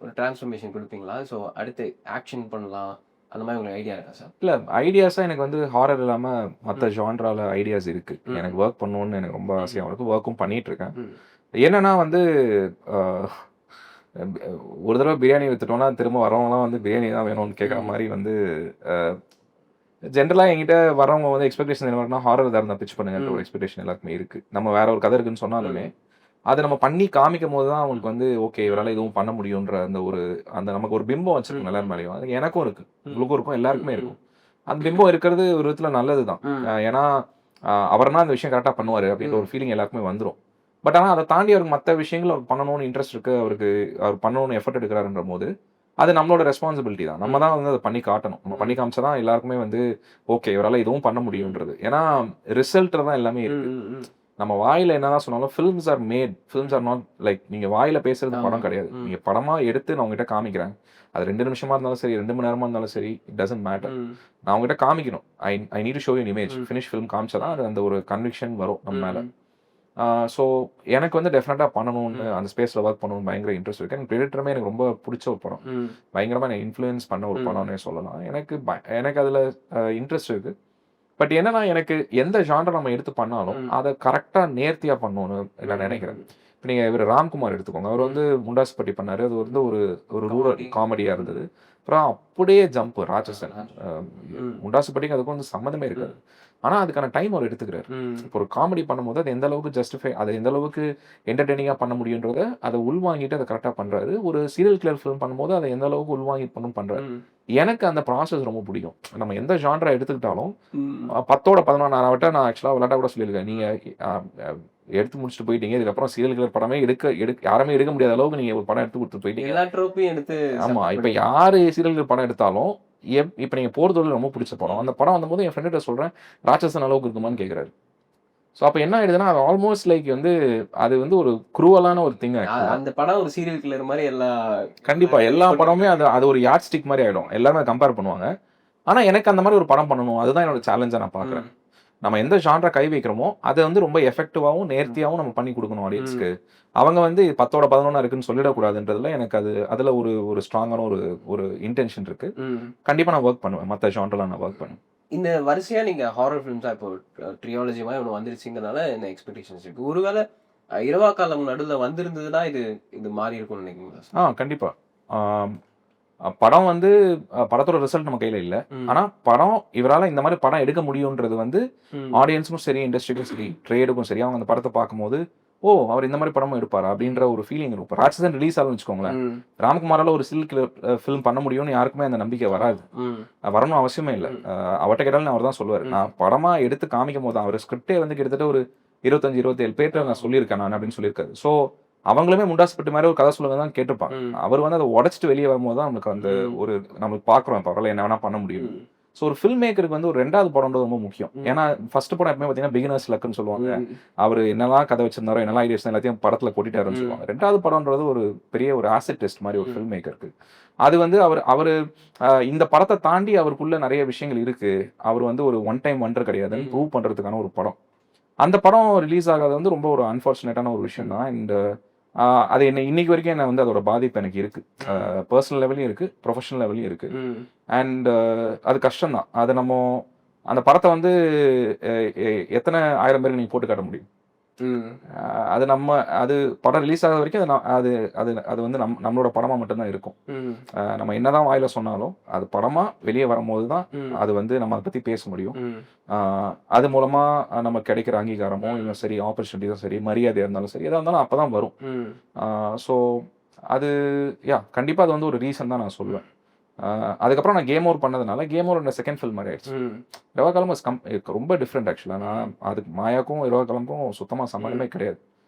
ஒரு டிரான்ஸ்ஃபர்மேஷன் கொடுப்பீங்களா? ஸோ அடுத்து ஆக்ஷன் பண்ணலாம் அந்த மாதிரி உங்களுக்கு ஐடியா இருக்கா சார்? இல்லை, ஐடியாஸாக எனக்கு வந்து ஹாரர் இல்லாமல் மற்ற ஜான்ரால ஐடியாஸ் இருக்குது. எனக்கு ஒர்க் பண்ணணும்னு எனக்கு ரொம்ப ஆசையாக இருக்குது. ஒர்க்கும் பண்ணிட்டு இருக்கேன். என்னன்னா வந்து ஒரு தடவை பிரியாணி வித்துட்டோம்னா திரும்ப வரவங்களாம் வந்து பிரியாணி தான் வேணும்னு கேட்குற மாதிரி வந்து ஜென்ரலாக என்கிட்ட வரவங்க வந்து எக்ஸ்பெக்டேஷன் என்ன ஹாரர் தான் இருந்தால் பிச் பண்ணுங்கன்ற ஒரு எக்ஸ்பெக்டேஷன் எல்லாருக்குமே இருக்குது. நம்ம வேற ஒரு கதை இருக்குன்னு சொன்னாலுமே அதை நம்ம பண்ணி காமிக்கும் போது தான் அவங்களுக்கு வந்து ஓகே இவரால் இதுவும் பண்ண முடியுன்ற அந்த நமக்கு ஒரு பிம்பம் வச்சிருக்கோம் எல்லாரும் மேலேயும். அது எனக்கும் இருக்கு, உங்களுக்கும் இருக்கும், எல்லாருக்குமே இருக்கும். அந்த பிம்பம் இருக்கிறது ஒரு விதத்துல நல்லது தான். ஏன்னா அவர்னா அந்த விஷயம் கரெக்டாக பண்ணுவார் அப்படின்ற ஒரு ஃபீலிங் எல்லாருக்குமே வந்துடும். பட் ஆனால் அதை தாண்டி அவருக்கு மற்ற விஷயங்கள் அவர் பண்ணணும்னு இன்ட்ரெஸ்ட் இருக்கு, அவர் பண்ணணும்னு எஃபர்ட் எடுக்கிறாருன்ற போது அது நம்மளோட ரெஸ்பான்சிபிலிட்டி தான். நம்ம தான் வந்து அதை பண்ணி காட்டணும். நம்ம பண்ணி காமிச்சா தான் எல்லாருக்குமே வந்து ஓகே இவரால் இதுவும் பண்ண முடியுன்றது. ஏன்னா ரிசல்ட் தான் எல்லாமே இருக்கு. நம்ம வாயில என்னதான் சொன்னாலும் films are made, films are not like நீங்க வாயில பேசுறது படம் கிடையாது. நீங்க படமா எடுத்து நான் உங்ககிட்ட காமிக்கிறேன். அது 2 நிமிஷமா இருந்தாலும் சரி, 2 மணி நேரமா இருந்தாலும் சரி, இட் டசன்ட் மேட்டர். நான் உங்ககிட்ட காமிக்கணும். I need to show you an image. Finish film காமிச்சா தான் அது அந்த ஒரு கன்விக்ஷன் வரும் நம்ம மேல. ஸோ எனக்கு வந்து டெஃபினட்டாக பண்ணணும்னு அந்த ஸ்பேஸில் ஒர்க் பண்ணணும்னு பயங்கர இன்ட்ரெஸ்ட் இருக்கு. எனக்கு ப்ரெடிட்டருமே எனக்கு ரொம்ப பிடிச்ச ஒரு படம். பயங்கரமாக எனக்கு இன்ஃப்ளூயன்ஸ் பண்ண ஒரு படம்னே சொல்லலாம். எனக்கு அதில் இன்ட்ரெஸ்ட் இருக்கு. பட் என்னன்னா எனக்கு எந்த ஜான்ரை நம்ம எடுத்து பண்ணாலும் அதை கரெக்டாக நேர்த்தியாக பண்ணணும்னு நான் நினைக்கிறேன். இப்போ நீங்கள் இவர் ராம்குமார் எடுத்துக்கோங்க. அவர் வந்து முண்டாசுப்பட்டி பண்ணார். அது வந்து ஒரு ரூரல் காமெடியாக இருந்தது. அப்புறம் அப்படியே ஜம்ப் ராட்சசன். முண்டாசுப்பட்டிக்கு அதுக்கும் வந்து சம்மந்தமே இருக்காது. ஆனால் அதுக்கான டைம் அவர் எடுத்துக்கிறாரு. இப்போ ஒரு காமெடி பண்ணும்போது அது எந்த அளவுக்கு ஜஸ்டிஃபை, அதை எந்த அளவுக்கு என்டர்டெய்னிங்காக பண்ண முடியுன்றதை அதை உள்வாங்கிட்டு அதை கரெக்டாக பண்ணுறாரு. ஒரு சீரியல் கில்லர் ஃபிலிம் பண்ணும்போது அதை எந்த அளவுக்கு உள்வாங்கி பண்ணுறாரு. எனக்கு அந்த ப்ராசஸ் ரொம்ப பிடிக்கும். நம்ம எந்த ஜான்ரா எடுத்துக்கிட்டாலும் 10ஓட 11 நான் ஆக்சுவலாக விளையாட்டா கூட சொல்லியிருக்கேன். நீங்கள் எடுத்து முடிச்சுட்டு போயிட்டீங்க, இதுக்கப்புறம் சீரியல் கில்லர் படமே யாருமே எடுக்க முடியாத அளவுக்கு நீங்கள் ஒரு படம் எடுத்து கொடுத்து போயிட்டீங்க. ஆமாம், இப்போ யார் சீரியல் கில்லர் படம் எடுத்தாலும் இப்போ நீங்கள் போகிறது ரொம்ப பிடிச்ச படம். அந்த படம் வந்தபோது என் ஃப்ரெண்ட்ட சொல்கிறேன், ராட்சசன் அளவுக்கு இருக்குமான்னு கேட்குறாரு. ஸோ அப்போ என்ன ஆயிடுதுன்னா அது ஆல்மோஸ்ட் லைக் வந்து அது வந்து ஒரு குரூவலான ஒரு திங். அந்த படம் ஒரு சீரியல் கில்லர் மாதிரி கண்டிப்பாக எல்லா படமுமே அது ஒரு யார்ட் ஸ்டிக் மாதிரி ஆகிடும். எல்லாருமே கம்பேர் பண்ணுவாங்க. ஆனால் எனக்கு அந்த மாதிரி ஒரு படம் பண்ணணும், அதுதான் என்னோட சேலஞ்சாக நான் பார்க்குறேன். நம்ம எந்த ஜான்ரா கை வைக்கிறோமோ அதை வந்து ரொம்ப எஃபெக்டிவாகவும் நேர்த்தியாகவும் நம்ம பண்ணி கொடுக்கணும் ஆடியன்ஸ்க்கு. அவங்க வந்து 10ஓட 11 இருக்குன்னு சொல்லிடக்கூடாதுன்றதுல எனக்கு அதில் ஒரு ஸ்ட்ராங்கான ஒரு இன்டென்ஷன் இருக்கு. கண்டிப்பாக நான் ஒர்க் பண்ணுவேன், மற்ற ஜான்ரெலாம் நான் ஒர்க் பண்ணுவேன். இந்த வரிசையா நீங்க ஹாரர் ஃபிலிம்ஸா இப்போ ட்ரியாலஜி மாதிரி ஒன்று வந்துருச்சுங்கிறதுனால இந்த எக்ஸ்பெக்டேஷன்ஸ் இருக்கு. ஒருவேளை இரவா காலம் நடுவில் வந்திருந்ததுன்னா இது மாறி இருக்கும்னு நினைக்கிறீங்களா? கண்டிப்பா. படம் வந்து படத்தோட ரிசல்ட் நம்ம கையில இல்ல. ஆனா படம் இவரால இந்த மாதிரி படம் எடுக்க முடியும்ன்றது வந்து ஆடியன்ஸுக்கும் சரி, இண்டஸ்ட்ரிக்கும் சரி, ட்ரேடுக்கும் சரி, அவங்க அந்த படத்தை பார்க்கும்போது ஓ அவர் இந்த மாதிரி படமும் எடுப்பாரா அப்படின்ற ஒரு ஃபீலிங் இருக்கும். ராட்சசன் ரிலீஸ் ஆகும்னு வச்சுக்கோங்களேன், ராம்குமாரால ஒரு ஃபிலிம் பண்ண முடியும்னு யாருக்குமே அந்த நம்பிக்கை வராது. வரணும் அவசியமே இல்லை. அவர்கிட்ட கேட்டாலும் அவர் தான் சொல்லுவார், நான் படமா எடுத்து காமிக்கும் போது அவர் ஸ்கிரிப்டே வந்து கிட்டத்தட்ட ஒரு 25-27 பேர்கிட்ட நான் சொல்லியிருக்கேன் நான் அப்படின்னு சொல்லியிருக்காரு. ஸோ அவங்களுமே முண்டாசுப்பட்டு மாதிரி ஒரு கதை சொல்லுங்க தான் கேட்டிருப்பாங்க. அவர் வந்து அதை உடச்சிட்டு வெளியே வரும்போது தான் நமக்கு அந்த ஒரு நம்மளுக்கு பார்க்குறோம் பரவாயில்ல என்ன வேணா பண்ண முடியும். ஸோ ஒரு ஃபில்ம் மேக்கருக்கு வந்து ஒரு 2வது படம்ன்றது ரொம்ப முக்கியம். ஏன்னா ஃபர்ஸ்ட் படம் எப்பவுமே பார்த்தீங்கன்னா பிகினர்ஸ் லக்குன்னு சொல்லுவாங்க. அவர் என்னெல்லாம் கதை வச்சிருந்தாரோ, என்னெல்லாம் ஐடியாஸ் எல்லாத்தையும் படத்தில் கொட்டிட்டாருன்னு சொல்லுவாங்க. 2வது படம்ன்றது ஒரு பெரிய ஒரு ஆசெட் டெஸ்ட் மாதிரி ஒரு ஃபில்ம் மேக்கருக்கு. அது வந்து அவர் இந்த படத்தை தாண்டி அவருக்குள்ள நிறைய விஷயங்கள் இருக்கு. அவர் வந்து ஒரு ஒன் டைம் வண்டர் கிடையாதுன்னு ப்ரூவ் பண்றதுக்கான ஒரு படம். அந்த படம் ரிலீஸ் ஆகாது வந்து ரொம்ப ஒரு அன்ஃபார்ச்சுனேட்டான ஒரு விஷயம் தான். அண்ட் அது என்ன இன்னைக்கு வரைக்கும் என்ன வந்து அதோட பாதிப்பு எனக்கு இருக்கு. பர்சனல் லெவலையும் இருக்கு, ப்ரொஃபஷனல் லெவலையும் இருக்கு. அண்ட் அது கஷ்டம் தான். அதை நம்ம அந்த படத்தை வந்து எத்தனை 1000 பேருக்கு நீங்க போட்டு காட்ட முடியும்? அது அது படம் ரிலீஸ் ஆகாத வரைக்கும் அது அது அது வந்து நம்மளோட படமா மட்டும்தான் இருக்கும். நம்ம என்னதான் வாயில சொன்னாலும் அது படமா வெளியே வரும்போது தான் அது வந்து நம்ம அதை பத்தி பேச முடியும். அது மூலமா நமக்கு கிடைக்கிற அங்கீகாரமோ இன்னும் சரி, ஆப்பர்ச்சுனிட்டிஸும் சரி, மரியாதையா இருந்தாலும் சரி, எதா இருந்தாலும் அப்பதான் வரும். ஸோ அது கண்டிப்பா அது வந்து ஒரு ரீசன் தான் நான் சொல்லுவேன். அதுக்கப்புறம் நான் கேம் ஓவர் பண்ணதுனால கேம் ஓவர் செகண்ட் ஃபில்ம் மாதிரி ஆயிடுச்சு. இரவா காலம் ரொம்ப டிஃப்ரெண்ட் ஆக்சுவலாக. நான் அதுக்கு மாயாக்கும் இரவா காலமுக்கும் சுத்தமாக சம்மந்தமே கிடையாது.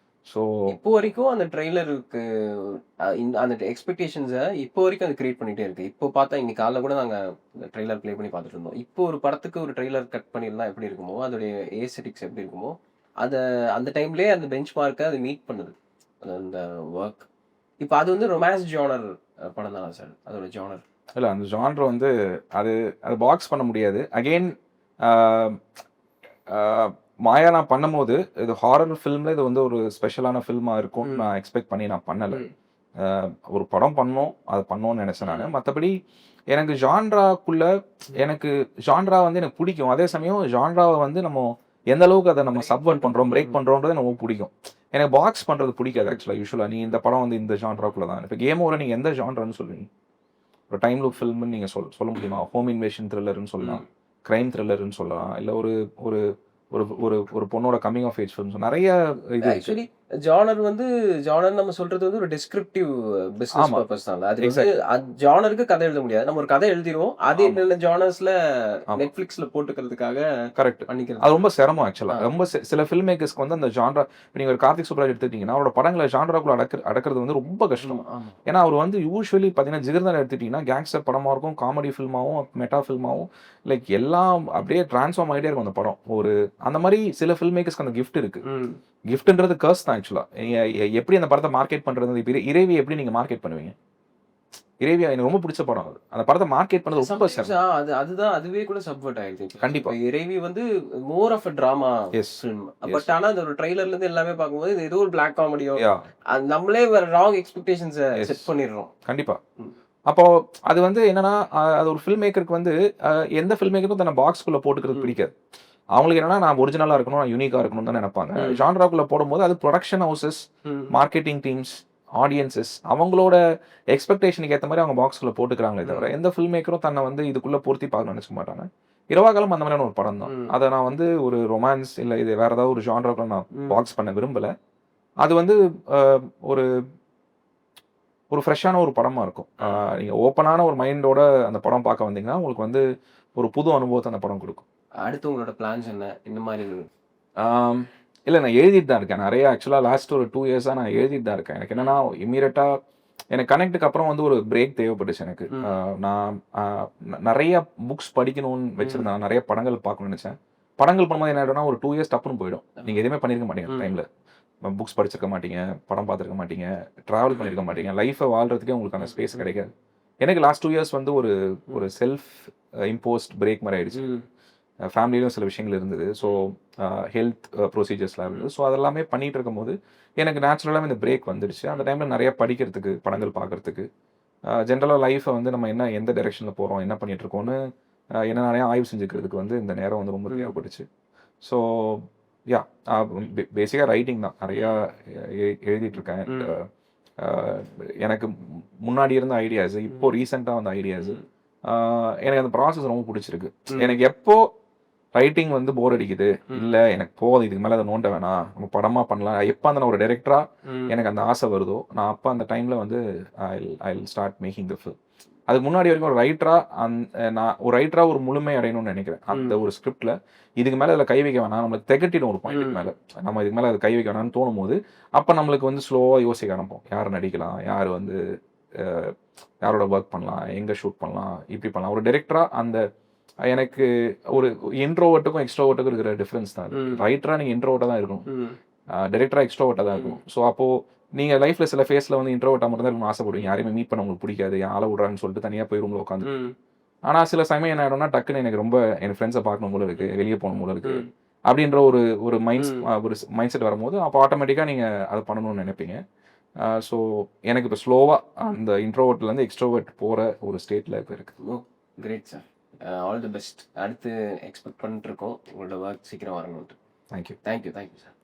ஸோ இப்போ வரைக்கும் அந்த ட்ரெய்லருக்கு அந்த எக்ஸ்பெக்டேஷன்ஸை இப்போ வரைக்கும் அது கிரியேட் பண்ணிட்டே இருக்கு. இப்போ பார்த்தா இன்னைக்கு காலைல கூட நாங்கள் ட்ரெய்லர் ப்ளே பண்ணி பார்த்துட்டு இருந்தோம். இப்போ ஒரு படத்துக்கு ஒரு ட்ரெய்லர் கட் பண்ணியிருந்தா எப்படி இருக்குமோ, அதோடைய ஏஸ்தெட்டிக்ஸ் எப்படி இருக்குமோ, அதை அந்த டைம்லேயே அந்த பெஞ்ச் மார்க்கை அது மீட் பண்ணுது அந்த ஒர்க். இப்போ அது வந்து ரொமான்ஸ் ஜானர் படம் தானே சார் அதோட ஜானர்? இல்லை, அந்த ஜான்ரை வந்து அது பாக்ஸ் பண்ண முடியாது. அகெயின் மாயா நான் பண்ணும்போது இது ஹாரர் ஃபில்மில் இது வந்து ஒரு ஸ்பெஷலான ஃபில்மாக இருக்கும்னு நான் எக்ஸ்பெக்ட் பண்ணி நான் பண்ணலை. ஒரு படம் பண்ணோம், அது பண்ணோன்னு நினச்சேன் நான். மற்றபடி எனக்கு எனக்கு ஜான்ரா வந்து எனக்கு பிடிக்கும். அதே சமயம் ஜான்ராவை வந்து நம்ம எந்த அளவுக்கு அதை நம்ம சப்வர்ட் பண்ணுறோம், பிரேக் பண்ணுறோன்றது எனக்கு பிடிக்கும். எனக்கு பாக்ஸ் பண்ணுறது பிடிக்காது ஆக்சுவலாக. யூஸ்வலாக நீ இந்த படம் வந்து இந்த ஜான்ராக்குள்ளே தான். இப்போ கேம் ஓவரை நீங்கள் எந்த ஜான்ரான்னு சொல்லுவீங்க? ஒரு டைம் லூப் ஃபில்ம்னு நீங்கள் சொல்ல முடியுமா? ஹோம் இன்வேஷன் த்ரில்லர்னு சொல்லலாம், க்ரைம் த்ரில்லர்னு சொல்லலாம், இல்லை ஒரு ஒரு ஒரு ஒரு பொண்ணோட கம்மிங் ஆஃப் ஏஜ் ஃபிலிம்ஸ் நிறைய இது. ஆக்சுவலி ஜானர் வந்து ஜானர் நம்ம சொல்றது வந்து ஒரு டிஸ்கிரிப்டிவ் பிசினஸ் ஆமா. பர்பஸ் தான். அது வந்து எக்ஸாக்ட்லி. ஜானருக்கு கதை எழுத முடியாது. நம்ம ஒரு கதை எழுதிருவோம். அது ஆமா. என்னென்ன ஜானர்ஸ்ல ஆமா. நெட்ஃபிளிக்ஸ்ல போட்டுக்கிறதுக்காக கரெக்ட். பண்ணிக்கிறது. அது ரொம்ப சிரமம் ஆக்சுவலா. ஆ. ரொம்ப சில ஃபில்ம் மேக்கர்ஸ்க்கு வந்து அந்த ஜான்ரா நீங்க ஒரு கார்த்திக் சுப்ராஜ் எடுத்துக்கிட்டீங்கன்னா, அவரோட படங்கள ஜான்ராக்குள்ள அடக்குறது வந்து ரொம்ப கஷ்டம். ஆமா. ஏன்னா, அவர் வந்து யூசுவலி பார்த்தீங்கன்னா, ஜிகர்தண்டா எடுத்துக்கிட்டீங்கன்னா, கேங்ஸ்டர் படமா இருக்கும், காமெடி ஃபில்மாவும், மெட்டா ஃபில்மாவும் லைக் எல்லாம் அப்படியே ட்ரான்ஸ்ஃபார்ம் ஆயிட்டே இருக்கும் அந்த படம். அந்த மாரி சில ஃபில்ம் மேக்கர்ஸ்க்கு அந்த கிஃப்ட் இருக்கு. ம். கிஃப்ட்ன்றது கர்ஸ் தான் ஆக்சுவலா. எப்படி அந்த படத்த மார்க்கெட் பண்றது? இப்ப இறைவி எப்படி நீங்க மார்க்கெட் பண்ணுவீங்க? இறைவி எனக்கு ரொம்ப பிடிச்ச படம் அது. அந்த படத்த மார்க்கெட் பண்றது ரொம்ப சம்டைம்ஸ் அதுதான் அதுவே கூட சப்வெர்ட் ஆயிடுது. கண்டிப்பா. இப்ப இறைவி வந்து more of a drama yes. Film. Yes. But ஆனா அந்த ஒரு ட்ரெய்லர்ல இருந்து எல்லாமே பார்க்கும்போது இது ஏதோ ஒரு பிளாக் காமெடியோ யாஹ்! நம்மளே வேற ராங் எக்ஸ்பெக்டேஷன்ஸ எஸ். செட் பண்ணிடுறோம். கண்டிப்பா. ம். அப்போ அது வந்து என்னன்னா, அது ஒரு ஃபில்ம் மேக்கருக்கு வந்து எந்த ஃபில்ம் மேக்கருக்கும் தன்னை பாக்ஸ்க்குள்ள போட்டுக்கிறது ம். பிடிக்காது. அவங்களுக்கு என்னன்னா, நான் ஒரிஜினலா இருக்கணும், நான் யூனிக்கா இருக்கணும்னு தான் நெனைப்பாங்க. ம். ஜான்ராக்குள்ள போடும்போது அது புரொடக்ஷன் ஹவுஸஸ், ம். மார்க்கெட்டிங் டீம்ஸ், ஆடியன்ஸஸ் அவங்களோட எக்ஸ்பெக்டேஷனுக்கு ஏத்த மாரி அவங்க பாக்ஸ்க்குள்ள போட்டுக்கிறாங்களே தவிர, ம். எந்த ஃபில்ம் மேக்கரும் தன்னை வந்து இதுக்குள்ள பொருத்தி பார்க்கணும்னு நெனைச்சுக்க மாட்டாங்க. இரவா காலம் அந்த மாதிரியான ஒரு படம் தான். ம். அத நான் வந்து ஒரு ரொமான்ஸ் இல்ல இது வேற ஏதாவது ஒரு ஜான்ராக்குள்ள நான் ம். பாக்ஸ் பண்ண விரும்பல. அது வந்து அ ஒரு ஒரு ஃப்ரெஷ்ஷான ஒரு படமா இருக்கும். நீங்க ஓப்பனான ஒரு மைண்டோட அந்த படம் பார்க்க வந்தீங்கன்னா, உங்களுக்கு வந்து ஒரு புது அனுபவத்த அந்த படம் குடுக்கும். அடுத்து உங்களோட பிளான்ஸ் என்ன? இந்த மாரி ஆம். இல்ல நான் எழுதிட்டு தான் இருக்கேன். நெறைய ஆக்சுவலா லாஸ்ட் ஒரு 2 இயர்ஸா நான் எழுதிட்டு தான் இருக்கேன். எனக்கு என்னன்னா, இம்மீடியட்டா எனக்கு கனெக்ட்க்கு அப்புறம் வந்து ஒரு பிரேக் தேவைப்பட்டுச்சு எனக்கு. ம். நான் நெறைய புக்ஸ் படிக்கணும்னு வச்சிருந்தேன். நெறைய படங்கள் பார்க்கணும்னு நெனச்சேன். படங்கள் பண்ணும்போது என்ன ஆயிடும்னா, ஒரு 2 இயர்ஸ் டப்புன்னு போயிடும். நீங்க எதுவுமே பண்ணியிருக்க மாட்டீங்க அந்த ம். டைம்ல. புக்ஸ் படிச்சிருக்க மாட்டீங்க, படம் பார்த்துருக்க மாட்டீங்க, டிராவல் பண்ணியிருக்க மாட்டீங்க. லைஃப்ப வாழ்றதுக்கே உங்களுக்கு அந்த ஸ்பேஸ் கிடைக்காது. எனக்கு லாஸ்ட் 2 இயர்ஸ் வந்து ஒரு ஒரு செல்ஃப் இம்போஸ்ட் பிரேக் மாரி ஆயிடுச்சு. ம். ஃபேமிலியிலும் சில விஷயங்கள் இருந்தது. ஸோ ஹெல்த் ப்ரொசீஜர்ஸ்லாம் இருந்தது. ஸோ அதெல்லாமே பண்ணிட்டு இருக்கும்போது, எனக்கு நேச்சுரலாவே இந்த பிரேக் வந்துடுச்சு. அந்த டைம்ல நெறைய படிக்கிறதுக்கு, படங்கள் பார்க்கறதுக்கு, ஜென்ரலா லைஃப்ப வந்து நம்ம எந்த டைரக்ஷன்ல போறோம், என்ன பண்ணிட்டு இருக்கோம்னு என்ன நானே ஆய்வு செஞ்சுக்கிறதுக்கு வந்து இந்த நேரம் வந்து ரொம்ப தேவைப்பட்டுச்சு. So yeah! பேசிக்கா ரைட்டிங் தான். நெறையா எழுதிட்டு இருக்கேன். ம். அ எனக்கு முன்னாடி இருந்த ஐடியாஸ், இப்போ ரீசென்ட்டா வந்த ஐடியாஸ், ம். எனக்கு அந்த ப்ராசஸ் ரொம்ப புடிச்சிருக்கு. ம். எனக்கு எப்போ ரைட்டிங் வந்து போர் அடிக்குது, ம். இல்ல எனக்கு போதும் இதுக்கு மேல அத நோண்ட வேணாம், நம்ம படமா பண்ணலாம். எப்ப அந்த நான் ஒரு டைரக்டரா ம். எனக்கு அந்த ஆசை வருதோ, நான் அப்ப அந்த டைம்ல வந்து I will start making the film. அதுக்கு முன்னாடி வரைக்கும் ஒரு ரைட்டரா நான் ஒரு ரைட்டரா ஒரு முழுமை அடையணும்னு நெனைக்கிறேன். அந்த ம். ஒரு ஸ்கிரிப்ட்ல இதுக்கு மேல இதுல கை வைக்க வேணாம். நம்மளுக்கு தெகட்டிடும் ஒரு பாயிண்ட்க்கு ம். மேல. நம்ம இதுக்கு மேல அத கை வைக்க வேணாம்னு தோணும்போது, அப்ப நம்மளுக்கு வந்து ஸ்லோவா யோசிக்க ஆரம்பிப்போம். யார் நடிக்கலாம்? யார் வந்து அ யாரோட வொர்க் பண்ணலாம்? எங்க ஷூட் பண்ணலாம்? இப்படி பண்ணலாம். ஒரு டைரக்டரா எனக்கு ஒரு இன்ட்ரோவர்ட்டுக்கும், எக்ஸ்ட்ரோவர்ட்டுக்கும் இருக்கிற டிஃபரன்ஸ் தான் அது. ம். ரைட்டரா நீங்க இன்ட்ரோவர்ட்டா தான் இருக்கணும். ம். டைரக்டரா எக்ஸ்ட்ரோவர்ட்டா தான் ம். இருக்கணும். ஸோ அப்போ நீங்க லைஃப்ல சில ஃபேஸ்ல வந்து இன்ட்ரோவர்ட்டா மட்டும் தான் இருக்கணும்னு ஆசைப்படுவீங்க. யாரையுமே மீட் பண்ண உங்களுக்கு பிடிக்காது. ஏன் ஆள விடுறாங்கன்னு சொல்லிட்டு தனியா போய் ரூம்ல உட்காந்து. ம். ஆனா சில சமயம் என்ன ஆயிடும்னா, டக்குன்னு எனக்கு ரொம்ப என் ஃப்ரெண்ட்ஸ பார்க்கணும் போல இருக்கு. வெளிய போணும் போல இருக்கு. ம். அப்படின்ற ஒரு ஒரு ம். ஒரு மைண்ட் செட் வரும்போது, அப்போ ஆட்டோமேட்டிக்கா நீங்க அத பண்ணணும்னு நெனைப்பீங்க. ஸோ எனக்கு இப்ப ஸ்லோவா அந்த இன்ட்ரோவர்ட்லேருந்து எக்ஸ்ட்ரோவர்ட் போற ஒரு ஸ்டேட்ல இப்ப இருக்கு. ஓ! Great sir. All the best. அடுத்து எக்ஸ்பெக்ட் பண்ணிட்டு இருக்கோம். உங்களோட வொர்க் சீக்கிரம் வரணும்ன்ட்டு. Thank you. Thank you sir.